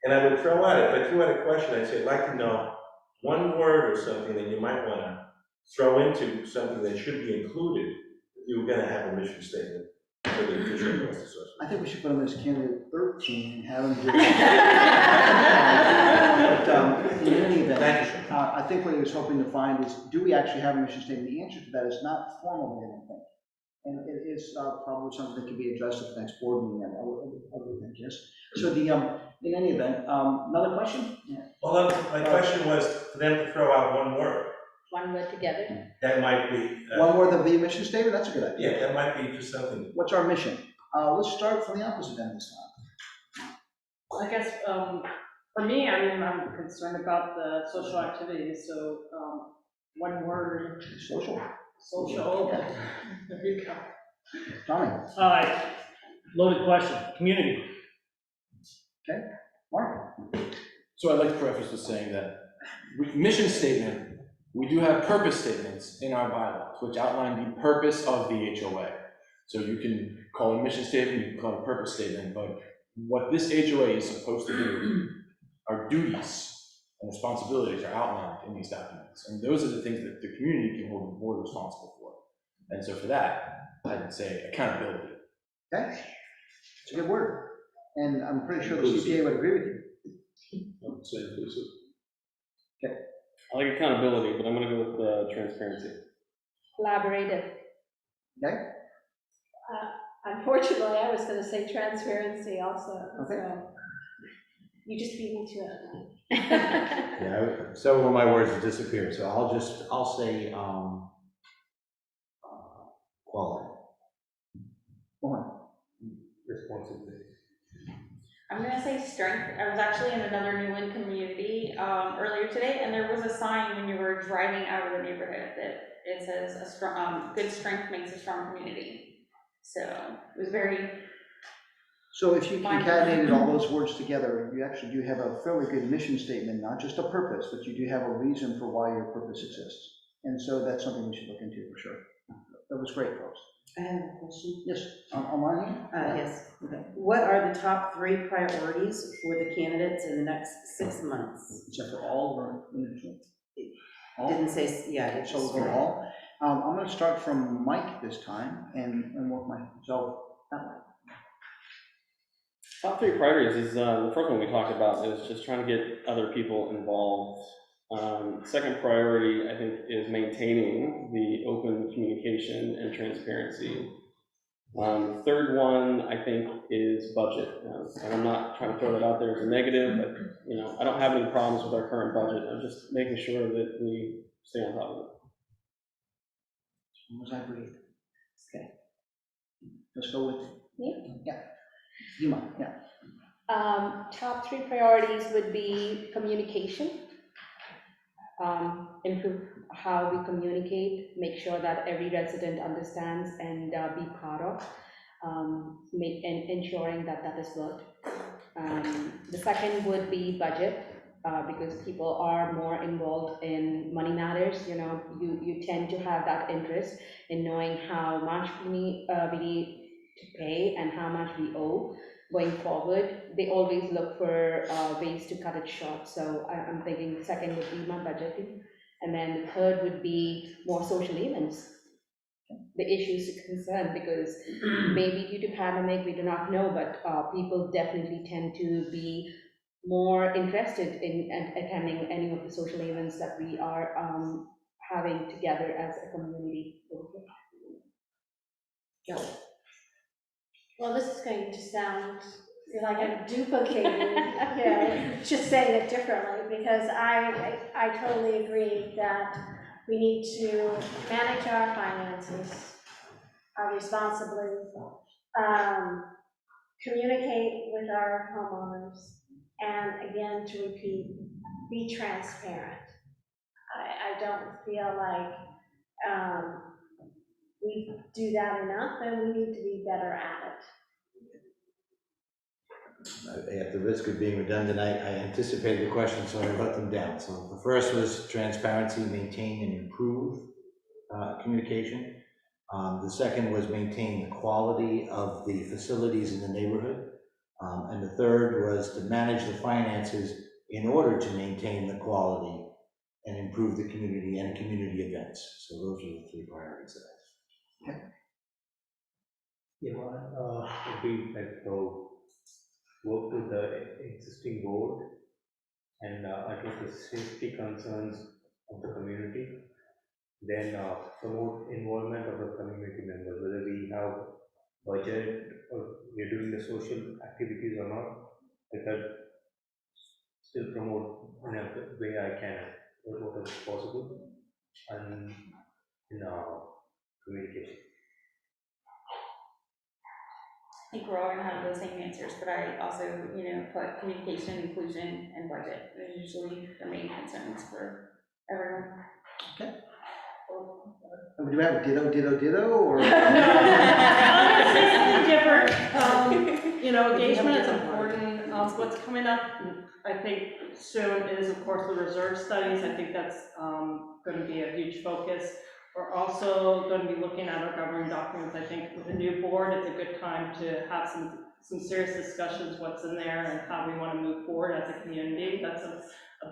And I would throw out, if I threw out a question, I'd say, I'd like to know one word or something that you might want to throw into something that should be included if you were going to have a mission statement for the Fisher West Association. I think we should put him as candidate 13 and have him do it. But in any event, I think what he was hoping to find is, do we actually have a mission statement? The answer to that is not formally, I don't think. And it is probably something that can be addressed at the next board meeting, I would think, yes. So in any event, another question? Yeah. Well, my question was for them to throw out one word. One word together. That might be. One word of the mission statement? That's a good idea. Yeah, that might be just something. What's our mission? Let's start from the opposite end this time. I guess, for me, I'm concerned about the social activities, so, one word. Social. Social, there you go. Tommy. All right, loaded question, community. Okay, Mark. So I'd like to preface with saying that mission statement, we do have purpose statements in our bylaws, which outline the purpose of the HOA. So you can call it a mission statement, you can call it a purpose statement, but what this HOA is supposed to do, our duties and responsibilities are outlined in these documents. And those are the things that the community can hold the board responsible for. And so for that, I'd say accountability. Okay, it's a good word. And I'm pretty sure the CPA would agree with you. I would say inclusive. I like accountability, but I'm gonna go with transparency. Collaborative. Okay, Unfortunately, I was gonna say transparency also, Okay. so you just beat me to it. Yeah, several of my words have disappeared, so I'll say, quality. go on. Responsibility. I'm gonna say strength. I was actually in another Newland community earlier today, and there was a sign when you were driving out of the neighborhood that it says a strong, good strength makes a strong community. So it was very. So if you concatenated all those words together, you actually do have a fairly good mission statement, not just a purpose, but you do have a reason for why your purpose exists. And so that's something we should look into for sure. That was great, folks. I have a question. Yes, Marlene? Yes. Okay. What are the top 3 priorities for the candidates in the next 6 months? Except for all, or all? Didn't say, yeah. It So we'll go all. I'm going to start from Mike this time and work myself that way. Top 3 priorities is, the first one we talked about is just trying to get other people involved. Second priority, I think, is maintaining the open communication and transparency. Third one, I think, is budget. And I'm not trying to throw that out there as a negative, but, you know, I don't have any problems with our current budget. I'm just making sure that we stay on top of it. As I breathe. Okay. Let's go with Me? Yeah. Dima, yeah. Top 3 priorities would be communication. Improve how we communicate, make sure that every resident understands and be part of, and ensuring that that is good. The second would be budget, because people are more involved in money matters. You know, you tend to have that interest in knowing how much we need to pay and how much we owe going forward. They always look for ways to cut it short. So I'm thinking the second would be my budgeting. And then the third would be more social events, the issues to concern, because maybe due to pandemic, we do not know, but people definitely tend to be more interested in attending any of the social events that we are having together as a community. Yeah. Well, this is going to sound like I'm duplicating, just saying it differently, because I totally agree that we need to manage our finances responsibly, communicate with our homeowners, and again, to repeat, be transparent. I don't feel like we do that enough, and we need to be better at it. At the risk of being redundant, I anticipated the question, so I wrote them down. So the first was transparency, maintain and improve communication. The second was maintain the quality of the facilities in the neighborhood. And the third was to manage the finances in order to maintain the quality and improve the community and community events. So those are the 3 priorities that I have. Yeah, would be like work with the existing board and address the safety concerns of the community. Then promote involvement of the community members, whether we have budget or we're doing the social activities or not. I can still promote in a way I can, what is possible, and in communication. I think we're all gonna have those same answers, but I also, put communication, inclusion, and budget. They're usually the main concerns for everyone. Okay. Do we have a ditto, or? No, honestly, different. You know, If you have a engagement is different word. important. What's coming up, I think, soon is, of course, the reserve studies. I think that's going to be a huge focus. We're also going to be looking at our governing documents. I think with the new board, it's a good time to have some serious discussions, what's in there and how we want to move forward as a community. That's a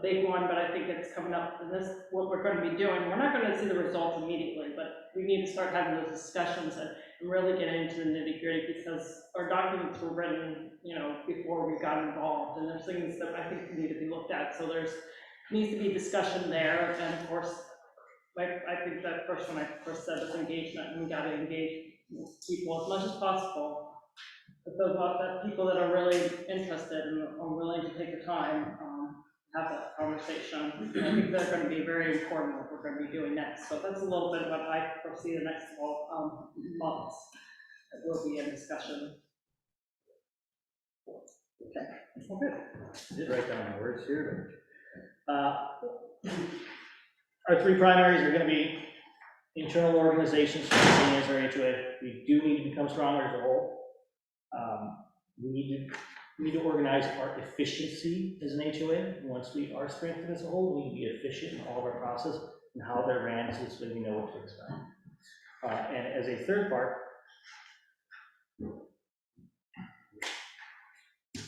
big one, but I think it's coming up, and this, what we're going to be doing. We're not going to see the results immediately, but we need to start having those discussions and really get into the nitty gritty, because our documents were written, you know, before we got involved, and there's things that I think need to be looked at. So needs to be discussion there, and of course, like I think that first one I first said was engagement, and we got to engage people as much as possible. But people that are really interested and are willing to take the time, have that conversation. I think they're going to be very important what we're going to be doing next. So that's a little bit of what I foresee the next 12 months that will be in discussion. Okay. I did write down my words here, but our three primaries are going to be internal organizations, functioning as our HOA. We do need to become stronger as a whole. We need to organize our efficiency as an HOA. Once we are strengthened as a whole, we need to be efficient in all of our process and how they're ran, so that we know what to expect. And as a third part,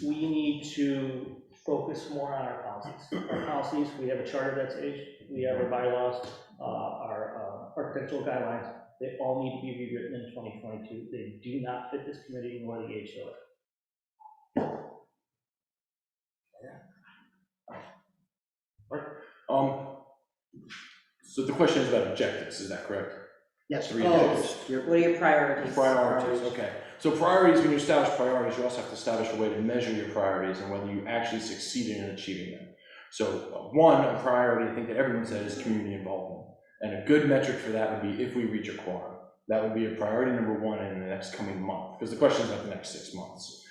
we need to focus more on our policies. Our policies, we have a charter that's aged, we have our bylaws, our architectural guidelines. They all need to be rewritten in 2022. They do not fit this committee nor the HOA. So the question is about objectives, is that correct? Yes. Three Oh, objectives. what are your priorities? Priorities, okay. So priorities, when you establish priorities, you also have to establish a way to measure your priorities and whether you actually succeeded in achieving them. So a priority, I think that everyone said, is community involvement. And a good metric for that would be if we reach a quorum. That would be a priority number one in the next coming month, because the question is about the next 6 months.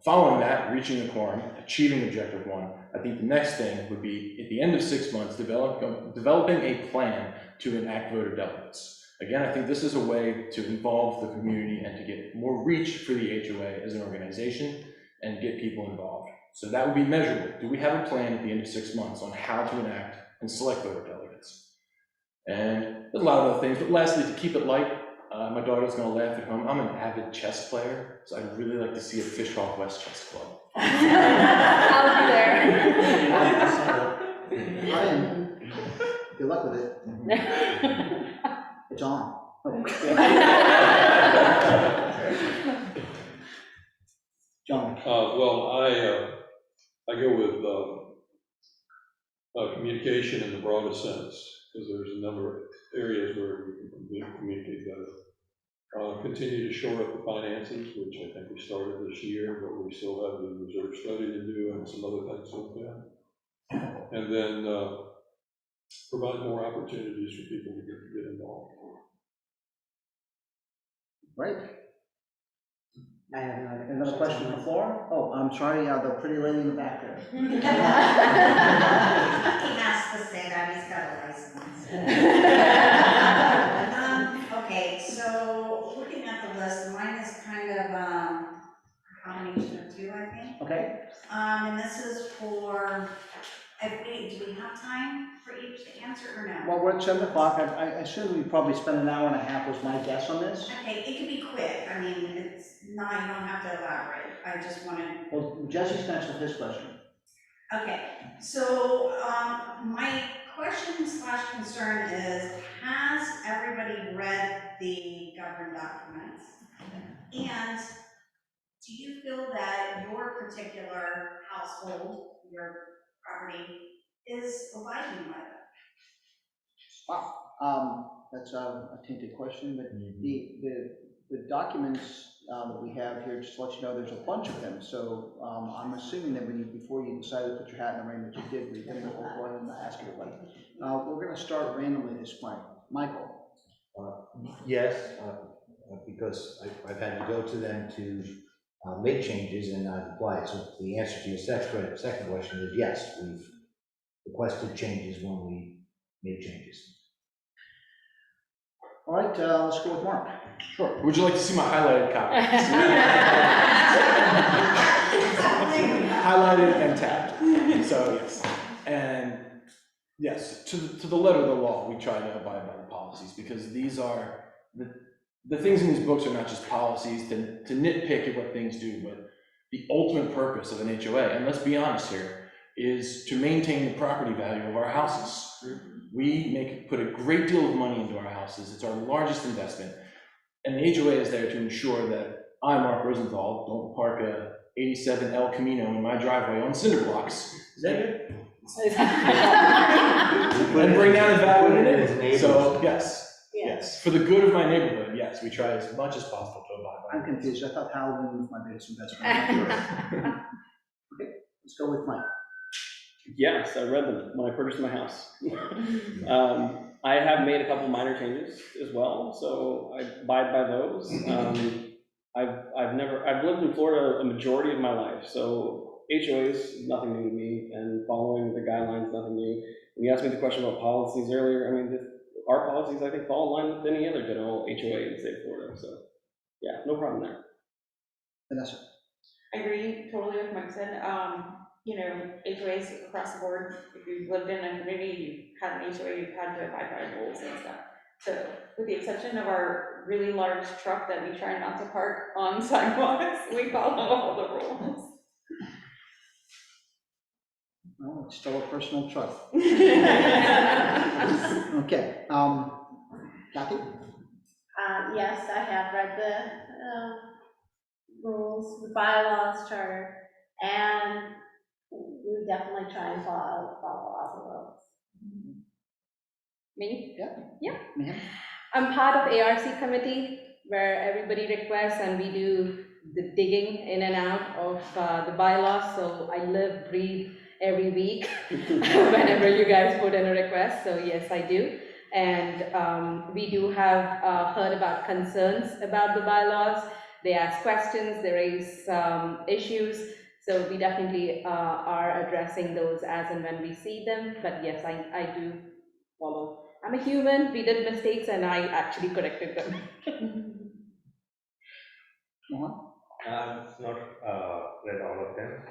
Following that, reaching the quorum, achieving objective one, I think the next thing would be, at the end of 6 months, developing a plan to enact voter delegates. Again, I think this is a way to involve the community and to get more reach for the HOA as an organization and get people involved. So that would be measurable. Do we have a plan at the end of 6 months on how to enact and select voter delegates? And there's a lot of other things, but lastly, to keep it light, my daughter's gonna laugh at home. I'm an avid chess player, so I'd really like to see a Fishhawk West Chess Club. I'll be there. Ryan, good luck with it. It's on. John. Well, I go with communication in the broadest sense, because there's a number of areas where we can communicate better. Continue to shore up the finances, which I think we started this year, but we still have the reserve study to do and some other things like that. And then provide more opportunities for people to get involved. Right. I have another question on the floor. Oh, I'm sorry, the pretty lady in the back there. He has to say that, he's got a license. Okay, so looking at the list, mine is kind of a combination of two, I think. Okay. And this is for, do we have time for each to answer or no? Well, we're at 7 o'clock. I assume we probably spend an hour and a half was my guess on this. Okay, it can be quick, I mean, it's not, you don't have to elaborate, I just wanted. Well, Jesse's finished with his question. Okay, so my question slash concern is, has everybody read the government documents? And do you feel that your particular household, your property, is abiding by that? Wow, that's a tainted question, but the documents that we have here, just to let you know, there's a bunch of them. So I'm assuming that before you decided to put your hat in the ring, that you did read them, but we'll go ahead and ask everybody. We're going to start randomly this point. Michael. Yes, because I've had to go to them to make changes and not apply it. So the answer to your second question is yes, we've requested changes when we made changes. All right, let's go with Mark. Sure. Would you like to see my highlighted copy? Yes, to the letter of the law, we try to abide by the policies, because these are, the things in these books are not just policies to nitpick at what things do, but the ultimate purpose of an HOA, and let's be honest here, is to maintain the property value of our houses. We put a great deal of money into our houses. It's our largest investment. And the HOA is there to ensure that I, Mark Rosenthal, don't park a 87 El Camino in my driveway on cinder blocks. Is that it? And bring down the value of His it. neighbors. So, yes, for the good of my neighborhood, yes, we try as much as possible to abide by I'm confused. I thought Halloween was my biggest investment. I'm not sure. Okay, let's go with Mike. Yes, I read them when I purchased my house. I have made a couple minor changes as well, so I abide by those. I've lived in Florida a majority of my life, so HOAs is nothing new to me, and following the guidelines, nothing new. When you asked me the question about policies earlier, I mean, our policies, I think, fall in line with any other general HOA in the state of Florida, so, yeah, no problem there. Vanessa. I agree totally with Mike said. You know, HOAs across the board, if you've lived in a community, you've had an HOA, you've had to abide by rules and stuff. So, with the exception of our really large truck that we try not to park on sidewalks, we follow all the rules. Well, it's still a personal trust. Okay, Kathy? Yes, I have read the rules, the bylaws, charter, and we definitely try and follow all the rules. Me? Yeah. I'm part of ARC committee where everybody requests and we do the digging in and out of the bylaws. So I live, breathe every week whenever you guys put in a request. So yes, I do. And we do have heard about concerns about the bylaws. They ask questions, they raise issues. So we definitely are addressing those as and when we see them. But yes, I do follow. I'm a human, we did mistakes and I actually corrected them. I've not read all of them.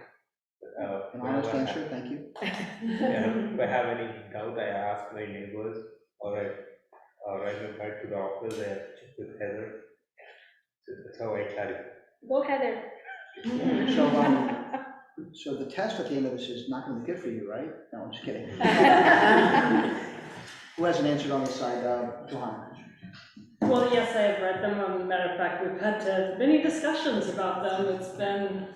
An honest answer, thank you. If I have any doubt, I ask my neighbors, or I write to the office, I check with Heather. So that's how I clarify. Go Heather. So the test at the end of this is not going to be good for you, right? No, I'm just kidding. Who hasn't answered on this side? Johanna. Well, yes, I have read them. Matter of fact, we've had many discussions about them. It's been,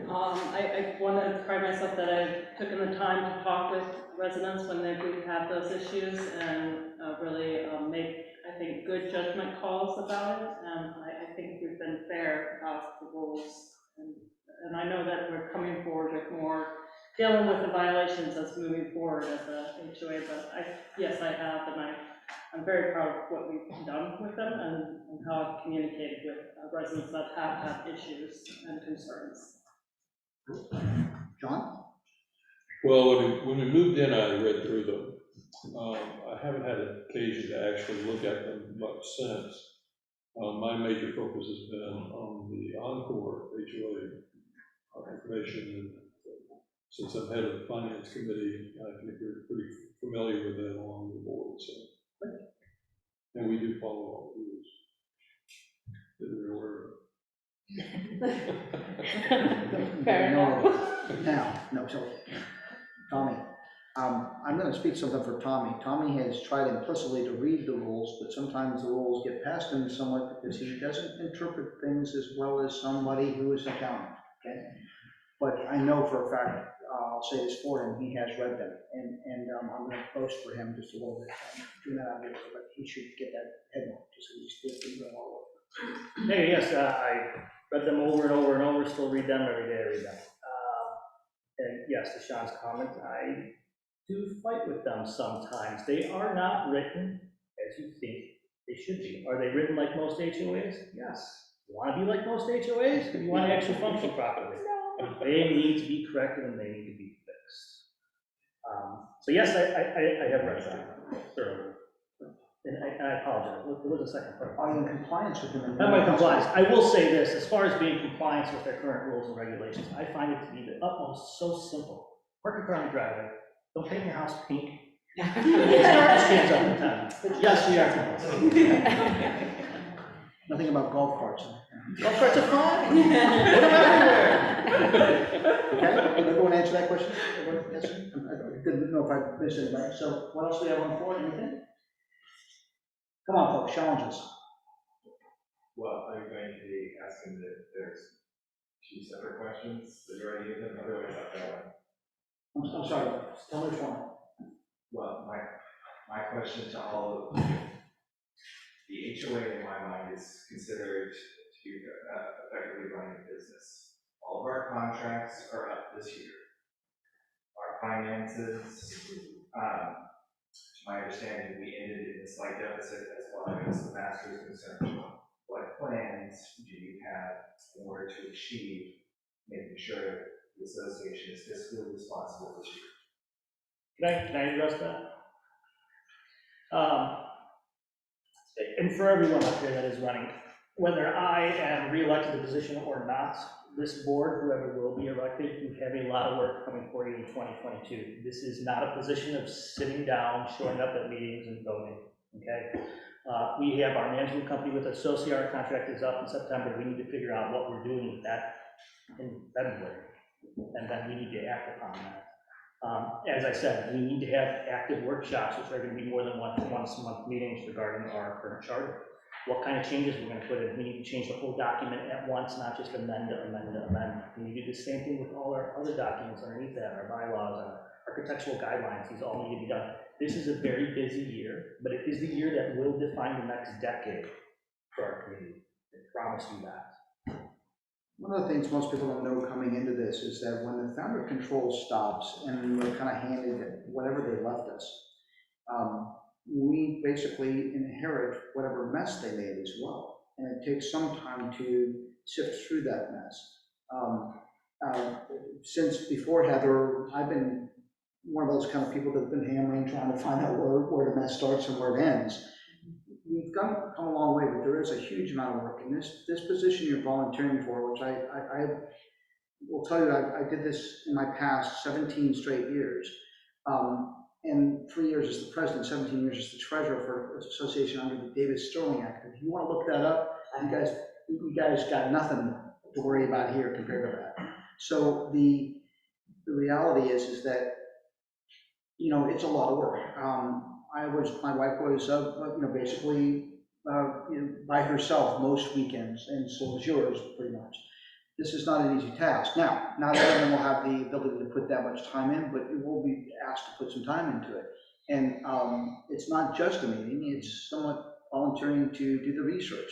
I want to pride myself that I've taken the time to talk with residents when they do have those issues and really make, I think, good judgment calls about it. And I think we've been fair about the rules. And I know that we're coming forward with more dealing with the violations as moving forward as a HOA, but yes, I have, and I'm very proud of what we've done with them and how I've communicated with residents that have had issues and concerns. John? Well, when we moved in, I read through them. I haven't had an occasion to actually look at them much since. My major focus has been on the Encore HOA information. Since I'm head of the finance committee, I think we're pretty familiar with that along the board. So, and we do follow all the rules that we're aware of. Fair enough. Now, no, so, Tommy, I'm going to speak something for Tommy. Tommy has tried implicitly to read the rules, but sometimes the rules get past him somewhat because he doesn't interpret things as well as somebody who is accountant, okay? But I know for a fact, I'll say this for him, he has read them, and I'm going to boast for him just a little bit. Do that out here, but he should get that headline, just so he's still all over. Hey, yes, I read them over and over and over, still read them every day, I read them. And yes, to Sean's comment, I do fight with them sometimes. They are not written as you think they should be. Are they written like most HOAs? Yes. You want to be like most HOAs? Do you want to actually function properly? They need to be corrected and they need to be fixed. So yes, I have read them thoroughly. And I apologize. What was the second part? Are you in compliance with them? Am I compliance? I will say this, as far as being compliance with their current rules and regulations, I find it to be the utmost so simple. Park your car in the driveway, don't paint your house pink, Garbage cans all the time. Yes, we are. Nothing about golf carts. Golf carts are fine. Put them everywhere. Okay, everyone answer that question? Everyone answer? I didn't know if I missed anybody, so what else do we have on the floor, anything? Come on, folks, challenge us. Well, are you going to be asking that there's two separate questions that you already gave them, otherwise I've got one. I'm sorry, tell me which one. Well, my question to all of you, the HOA in my mind is considered to be effectively running a business. All of our contracts are up this year. Our finances, to my understanding, we ended in a slight deficit as far as the master is concerned. What plans do you have in order to achieve making sure the association is fiscally responsible this year? Can I address that? And for everyone up here that is running, whether I am reelected to the position or not, this board, whoever will be elected, you have a lot of work coming for you in 2022. This is not a position of sitting down, showing up at meetings and voting, okay? We have our management company with Associate, our contract is up in September. We need to figure out what we're doing with that in February, and then we need to act upon that. As I said, we need to have active workshops, which are going to be more than once a month meetings regarding our current charter. What kind of changes we're going to put in. We need to change the whole document at once, not just amend. We need to do the same thing with all our other documents underneath that, our bylaws, our architectural guidelines. These all need to be done. This is a very busy year, but it is the year that will define the next decade for our community. I promise you that. One of the things most people don't know coming into this is that when the founder control stops and we're kind of handed whatever they left us, we basically inherit whatever mess they made as well. And it takes some time to sift through that mess. Since before Heather, I've been one of those kind of people that have been hammering, trying to find out where the mess starts and where it ends. We've come a long way, but there is a huge amount of work. And this position you're volunteering for, which I will tell you, I did this in my past 17 straight years. And 3 years as the president, 17 years as the treasurer for the association under the Davis Sterling Act. If you want to look that up, you guys got nothing to worry about here compared to that. So the reality is that, you know, it's a lot of work. My wife was, basically, by herself most weekends, and so was yours pretty much. This is not an easy task. Now, not everyone will have the ability to put that much time in, but you will be asked to put some time into it. And it's not just a meeting, it's somewhat volunteering to do the research,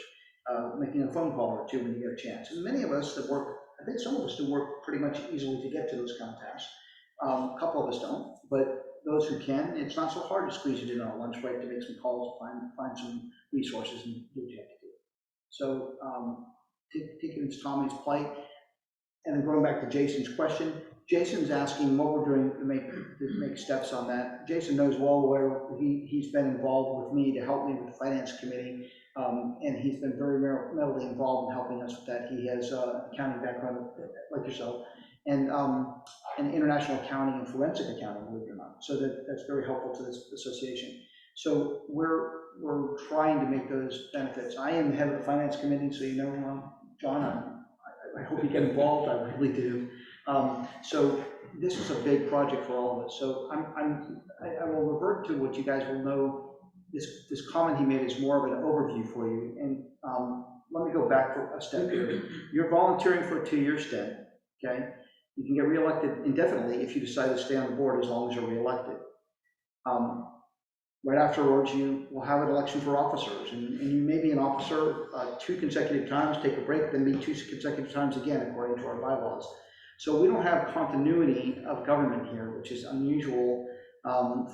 making a phone call or two when you get a chance. And many of us that work, I think some of us do work pretty much easily to get to those kind of tasks. A couple of us don't, but those who can, it's not so hard to squeeze it in on a lunch break to make some calls, find some resources and do what you have to do. So taking Tommy's plight, and then going back to Jason's question, Jason's asking what we're doing to make steps on that. Jason knows well where he's been involved with me to help me with the finance committee, and he's been very readily involved in helping us with that. He has an accounting background like yourself, and international accounting and forensic accounting, believe it or not. So that's very helpful to this association. So we're trying to make those benefits. I am the head of the finance committee, so you know, John, I hope you get involved. I really do. So this is a big project for all of us. So I will revert to what you guys will know. This comment he made is more of an overview for you. And let me go back for a step here. You're volunteering for a 2-year stint, okay? You can get reelected indefinitely if you decide to stay on the board as long as you're reelected. Right afterwards, you will have an election for officers, and you may be an officer 2 consecutive times, take a break, then be 2 consecutive times again, according to our bylaws. So we don't have continuity of government here, which is unusual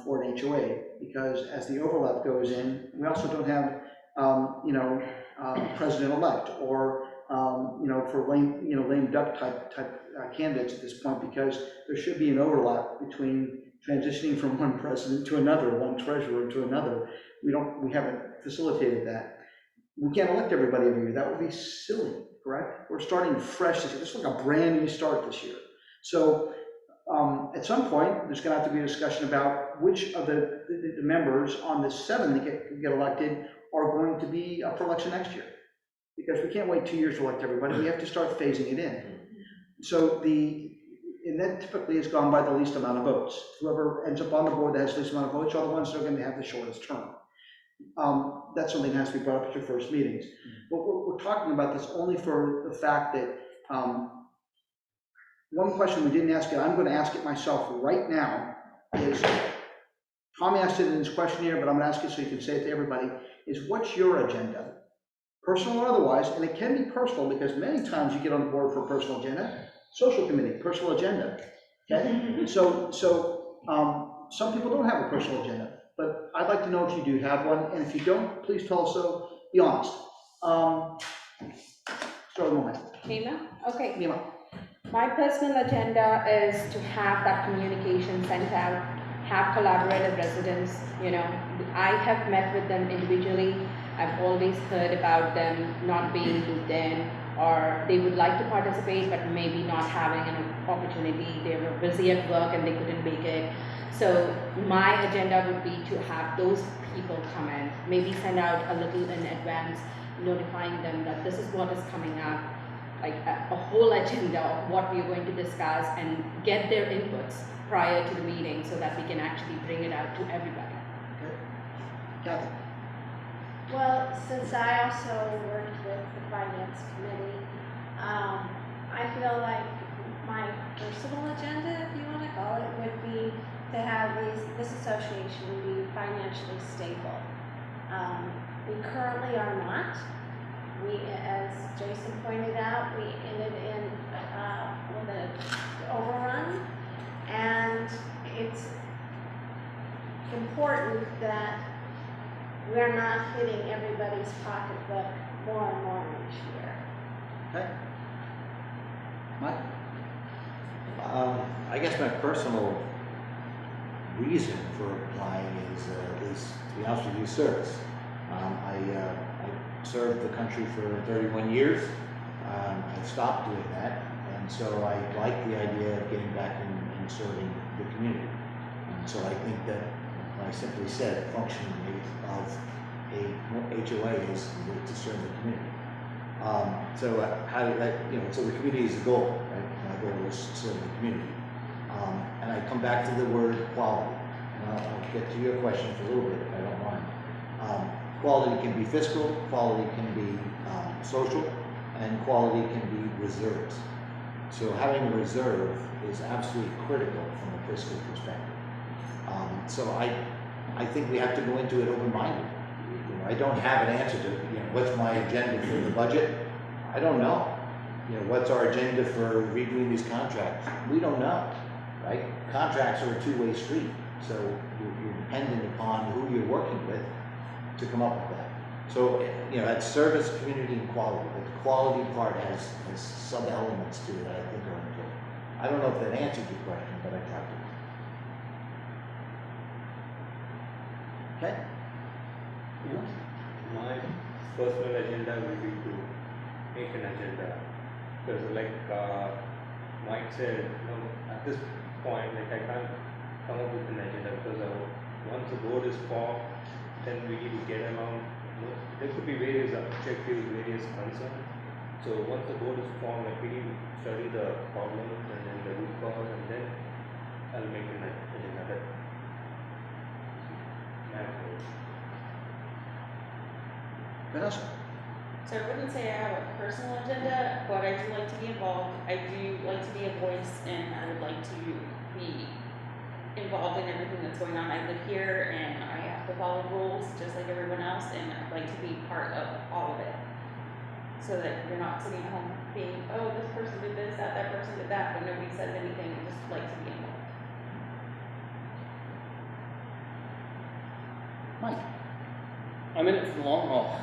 for an HOA, because as the overlap goes in, we also don't have, president-elect or, for lame duck type candidates at this point, because there should be an overlap between transitioning from one president to another, one treasurer to another. We haven't facilitated that. We can't elect everybody every year. That would be silly, correct? We're starting fresh this year. This is like a brand new start this year. So at some point, there's gonna have to be a discussion about which of the members on the 7 that get elected are going to be up for election next year. Because we can't wait 2 years to elect everybody, we have to start phasing it in. So and that typically is gone by the least amount of votes. Whoever ends up on the board that has the least amount of votes are the ones that are going to have the shortest term. That's something that has to be brought up at your first meetings. But we're talking about this only for the fact that one question we didn't ask it, I'm going to ask it myself right now, is Tommy asked it in his questionnaire, but I'm going to ask it so you can say it to everybody, is what's your agenda? Personal or otherwise, and it can be personal because many times you get on board for a personal agenda, social committee, personal agenda, okay? So some people don't have a personal agenda, but I'd like to know if you do have one, and if you don't, please tell us so, be honest. Start with Mohammed. Nima? Okay. Nima. My personal agenda is to have that communication sent out, have collaborative residents, I have met with them individually. I've always heard about them not being looped in, or they would like to participate, but maybe not having an opportunity. They were busy at work and they couldn't make it. So my agenda would be to have those people come in, maybe send out a little in advance, notifying them that this is what is coming up, like a whole agenda of what we are going to discuss, and get their inputs prior to the meeting so that we can actually bring it out to everybody. Okay. Kathy. Well, since I also worked with the finance committee, I feel like my personal agenda, if you want to call it, would be to have this association be financially stable. We currently are not. We, as Jason pointed out, we ended in with an overrun, and it's important that we're not hitting everybody's pocketbook more and more each year. Okay. Mike? I guess my personal reason for applying is, to be honest with you, service. I served the country for 31 years. I stopped doing that, and so I like the idea of getting back and serving the community. And so I think that, I simply said, a function of a HOA is to serve the community. So the community is the goal, right? My goal is to serve the community. And I come back to the word quality. And I'll get to your question for a little bit if I don't mind. Quality can be fiscal, quality can be social, and quality can be reserves. So having a reserve is absolutely critical from a fiscal perspective. So I think we have to go into it open-minded. I don't have an answer to, what's my agenda for the budget? I don't know. What's our agenda for redoing these contracts? We don't know, right? Contracts are a two-way street, so you're dependent upon who you're working with to come up with that. So, that's service, community, and quality, but the quality part has sub-elements to it that I think are important. I don't know if that answered your question, but I tried to. Okay. My personal agenda will be to make an agenda, because like Mike said, at this point, I can't come up with an agenda, because once the board is formed, then we need to get along. There could be various objectives, various concerns. So once the board is formed, we need to study the problems and then the root cause, and then I'll make an agenda. Vanessa? So I wouldn't say I have a personal agenda, but I do like to be involved. I do like to be a voice, and I would like to be involved in everything that's going on. I live here, and I have to follow rules just like everyone else, and I'd like to be part of all of it. So that you're not sitting at home being, oh, this person did this, that person did that, but nobody says anything. I just like to be involved. Mike? I'm in it for the long haul.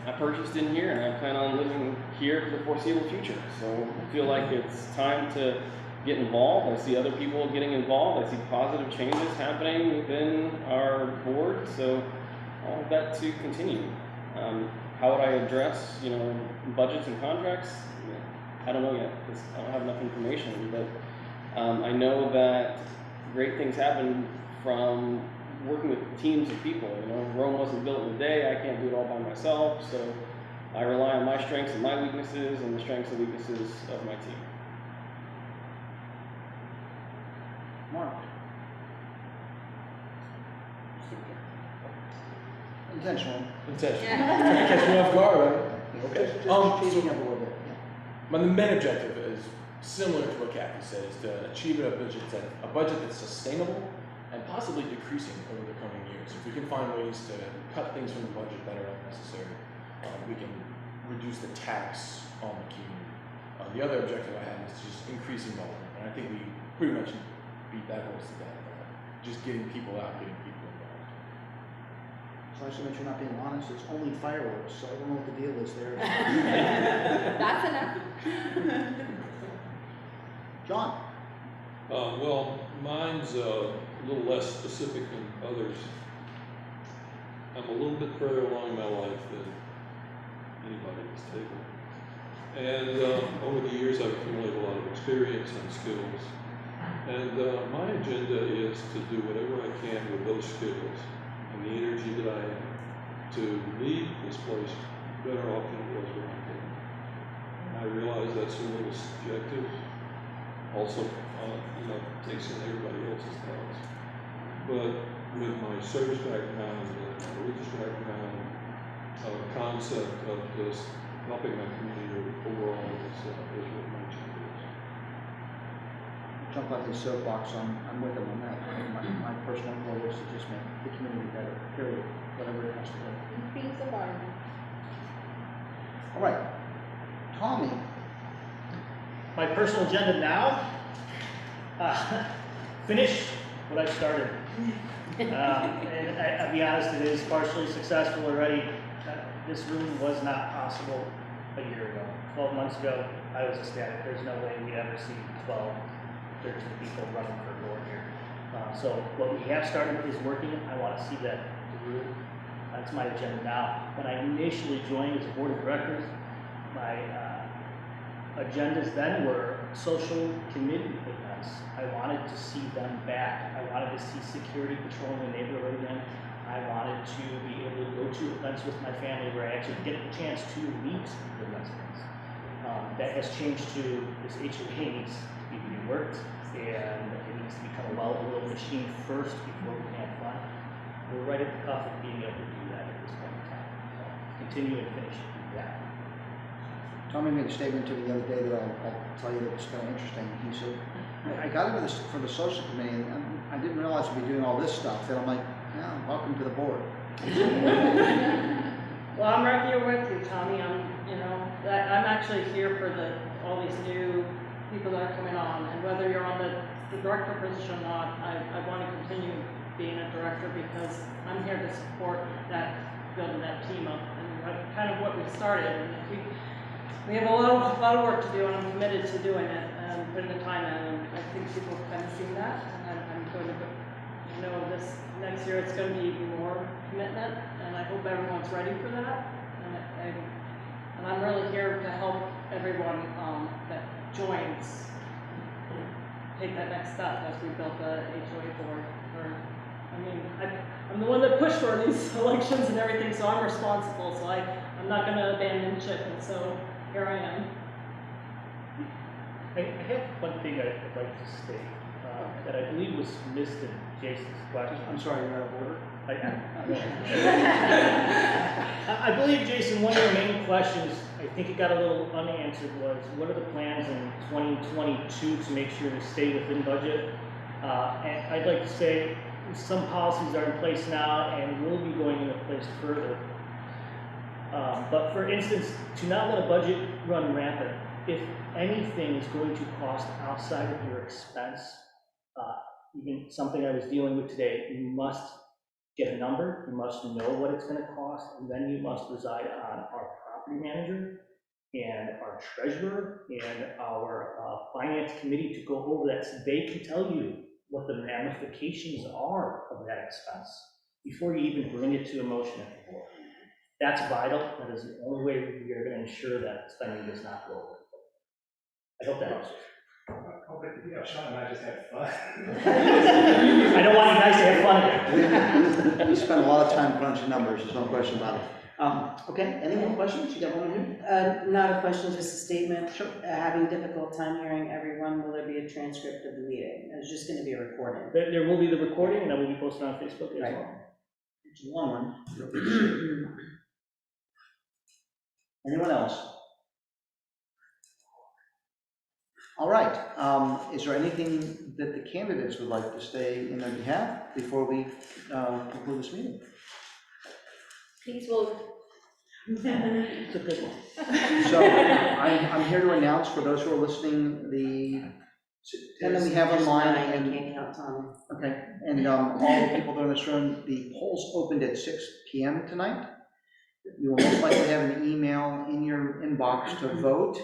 I purchased in here and I plan on living here for the foreseeable future. So I feel like it's time to get involved. I see other people getting involved. I see positive changes happening within our board. So I want that to continue. How would I address, budgets and contracts? I don't know yet because I don't have enough information. But I know that great things happen from working with teams of people. Rome wasn't built in a day. I can't do it all by myself, so I rely on my strengths and my weaknesses and the strengths and weaknesses of my team. Mark? Intentional. Intentional. Trying to catch me off guard, right? Okay. Just changing up a little bit. My main objective is similar to what Kathy said, is to achieve a budget that's sustainable and possibly decreasing over the coming years. If we can find ways to cut things from the budget that are unnecessary, we can reduce the tax on the community. The other objective I have is just increasing involvement, and I think we pretty much beat that horse to death. Just getting people out, getting people involved. So I assume that you're not being honest, it's only fireworks, so I don't know what the deal is there. That's enough. John? Well, mine's a little less specific than others. I'm a little bit further along in my life than anybody at this table. And over the years, I've accumulated a lot of experience and skills. And my agenda is to do whatever I can with those skills and the energy that I have to leave this place better off than it was when I came. I realize that's a little subjective. Also, takes in everybody else's thoughts. But with my service background and my religious background, concept of just helping my community overall is what my agenda is. Jump on his soapbox, I'm with him on that. My personal goal is to just make the community better, period, whatever it has to be. Increase the volume. All right, Tommy. My personal agenda now, finish what I started. And I'll be honest, it is partially successful already. This room was not possible a year ago. 12 months ago, I was ecstatic. There's no way we'd ever see 12, 13 people running for a board here. So what we have started is working. I want to see that through. That's my agenda now. When I initially joined as a board of directors, my agendas then were social committee events. I wanted to see them back. I wanted to see security patrolling the neighborhood again. I wanted to be able to go to events with my family where I actually get the chance to meet the residents. That has changed to this HOA needs to be reworked, and it needs to become a well-oiled machine first before we can have fun. We're right at the cuff of being able to do that at this point in time. So continue and finish that. Tommy made a statement to me the other day that I'll tell you that was kind of interesting. He said, I got into this for the social committee, and I didn't realize I'd be doing all this stuff. And I'm like, yeah, welcome to the board. Well, I'm right here with you, Tommy. I'm actually here for all these new people that are coming on, and whether you're on the director position or not, I want to continue being a director because I'm here to support building that team up, and kind of what we started. And we have a lot of work to do, and I'm committed to doing it and putting the time in. And I think people have kind of seen that, and I'm going to, this next year it's going to be even more commitment, and I hope everyone's ready for that. And I'm really here to help everyone that joins take that next step as we build the HOA board. I'm the one that pushed for these elections and everything, so I'm responsible. So I'm not going to abandon ship, and so here I am. I have one thing I'd like to state that I believe was missed in Jason's question. I'm sorry, you're out of order. I believe, Jason, one of your main questions, I think it got a little unanswered, was what are the plans in 2022 to make sure we stay within budget? And I'd like to say some policies are in place now and will be going into place further. But for instance, to not let a budget run rampant, if anything is going to cost outside of your expense, even something I was dealing with today, you must get a number, you must know what it's going to cost, and then you must reside on our property manager and our treasurer and our finance committee to go over that so they can tell you what the ramifications are of that expense before you even bring it to a motion at the board. That's vital. That is the only way we are going to ensure that spending does not go over. I hope that helps. You know, Sean and I just had fun. I don't want you guys to have fun again. We spent a lot of time crunching numbers, there's no question about it. Okay, any more questions? You got one here? Not a question, just a statement. Sure. Having difficult time hearing everyone, will there be a transcript of the meeting? It's just gonna be a recording. There will be the recording, and that will be posted on Facebook as well. It's a long one. Anyone else? All right, is there anything that the candidates would like to say in their behalf before we conclude this meeting? Please vote. It's a good one. So I'm here to announce for those who are listening, the 10 that we have online, and can't count Tommy. okay, and all the people that are in this room, the polls opened at 6 p.m. tonight. You will most likely have an email in your inbox to vote.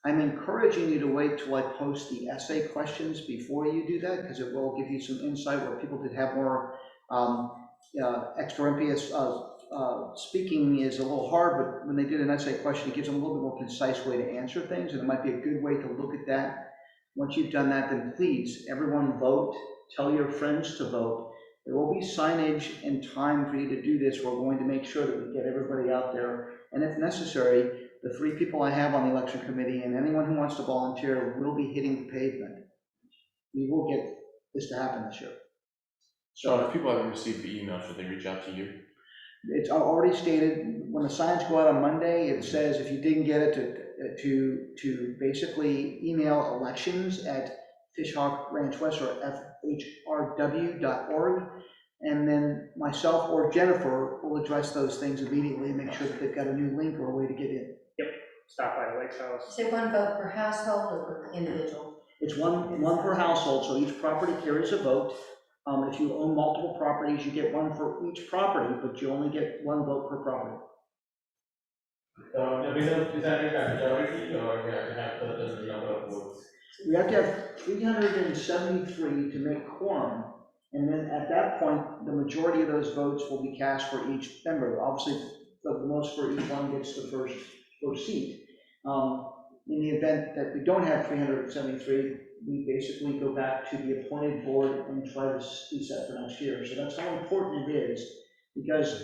I'm encouraging you to wait till I post the essay questions before you do that, because it will give you some insight where people did have more extemporaneous speaking is a little hard, but when they did an essay question, it gives them a little bit more concise way to answer things, and it might be a good way to look at that. Once you've done that, then please, everyone vote, tell your friends to vote. There will be signage and time for you to do this. We're going to make sure that we get everybody out there, and if necessary, the 3 people I have on the election committee and anyone who wants to volunteer will be hitting the pavement. We will get this to happen this year. Sean, if people haven't received the email, should they reach out to you? It's already stated, when the signs go out on Monday, it says if you didn't get it, to basically email elections@FishhawkRanchWest or FHRW.org, and then myself or Jennifer will address those things immediately and make sure that they've got a new link or a way to get in. Yep, stop by the Lake's house. Is it one vote per household or per individual? It's one per household, so each property carries a vote. If you own multiple properties, you get one for each property, but you only get 1 vote per property. The result is a majority, or we have to have certain number of votes? We have to have 373 to make quorum, and then at that point, the majority of those votes will be cast for each member. Obviously, the most for each one gets the first seat. In the event that we don't have 373, we basically go back to the appointed board and try to be set for next year. So that's how important it is, because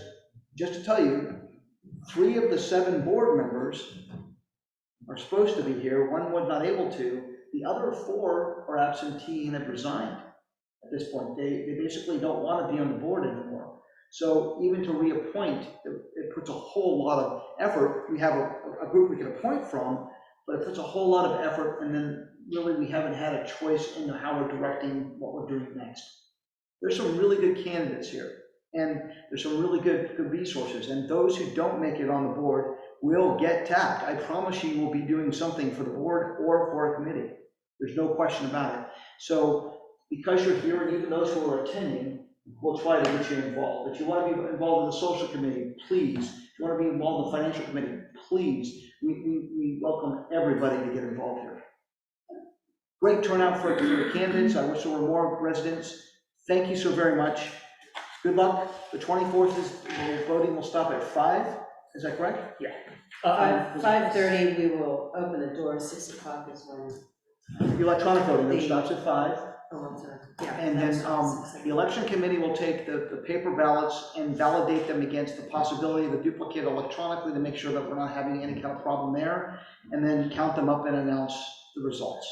just to tell you, 3 of the 7 board members are supposed to be here. 1 was not able to. The other 4 are absentee and have resigned at this point. They basically don't want to be on the board anymore. So even to reappoint, it puts a whole lot of effort. We have a group we can appoint from, but it puts a whole lot of effort, and then really we haven't had a choice in how we're directing what we're doing next. There's some really good candidates here, and there's some really good resources, and those who don't make it on the board will get tapped. I promise you will be doing something for the board or for a committee. There's no question about it. So because you're here, and even those who are attending, we'll try to get you involved. If you want to be involved in the social committee, please. If you want to be involved in the financial committee, please. We welcome everybody to get involved here. Great turnout for the candidates. I wish there were more residents. Thank you so very much. Good luck. The 24th voting will stop at 5. Is that correct? Yeah. 5:30, we will open the door. 6 o'clock is when. The electronic voting stops at 5. Oh, I'm sorry. Yeah. And then the election committee will take the paper ballots and validate them against the possibility of a duplicate electronically to make sure that we're not having any kind of problem there, and then count them up and announce the results.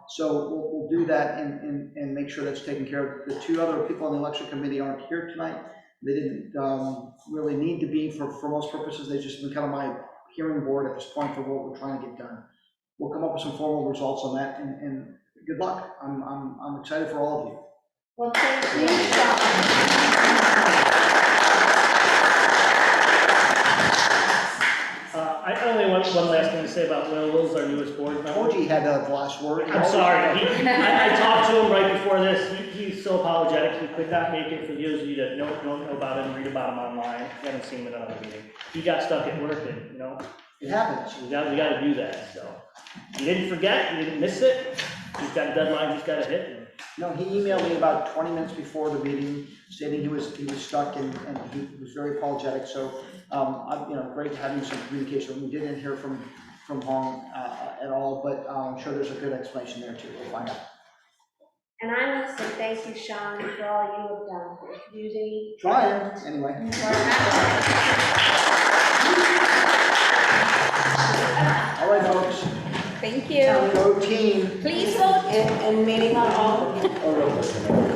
So we'll do that and make sure that's taken care of. The 2 other people on the election committee aren't here tonight. They didn't really need to be for most purposes. They've just been kind of my hearing board at this point for what we're trying to get done. We'll come up with some formal results on that, and good luck. I'm excited for all of you. Well, thank you. I only want one last thing to say about Will. Will's our newest board member. I told you he had the last word. I'm sorry. I talked to him right before this. He's so apologetic. He could not make it. For those of you that don't know about him, read about him online. You haven't seen him at another meeting. He got stuck at work, and it happens. We got to do that. So he didn't forget. He didn't miss it. He's got a deadline he's got to hit. No, he emailed me about 20 minutes before the meeting, stating he was stuck and he was very apologetic. So, great having some communication. We didn't hear from from Hong at all, but I'm sure there's a good explanation there too. We'll find out. And I want to say thank you, Sean, for all you have done for the community. Trying, anyway. All right, folks. Thank you. Go team. Please vote. And meeting on all. Oh, really?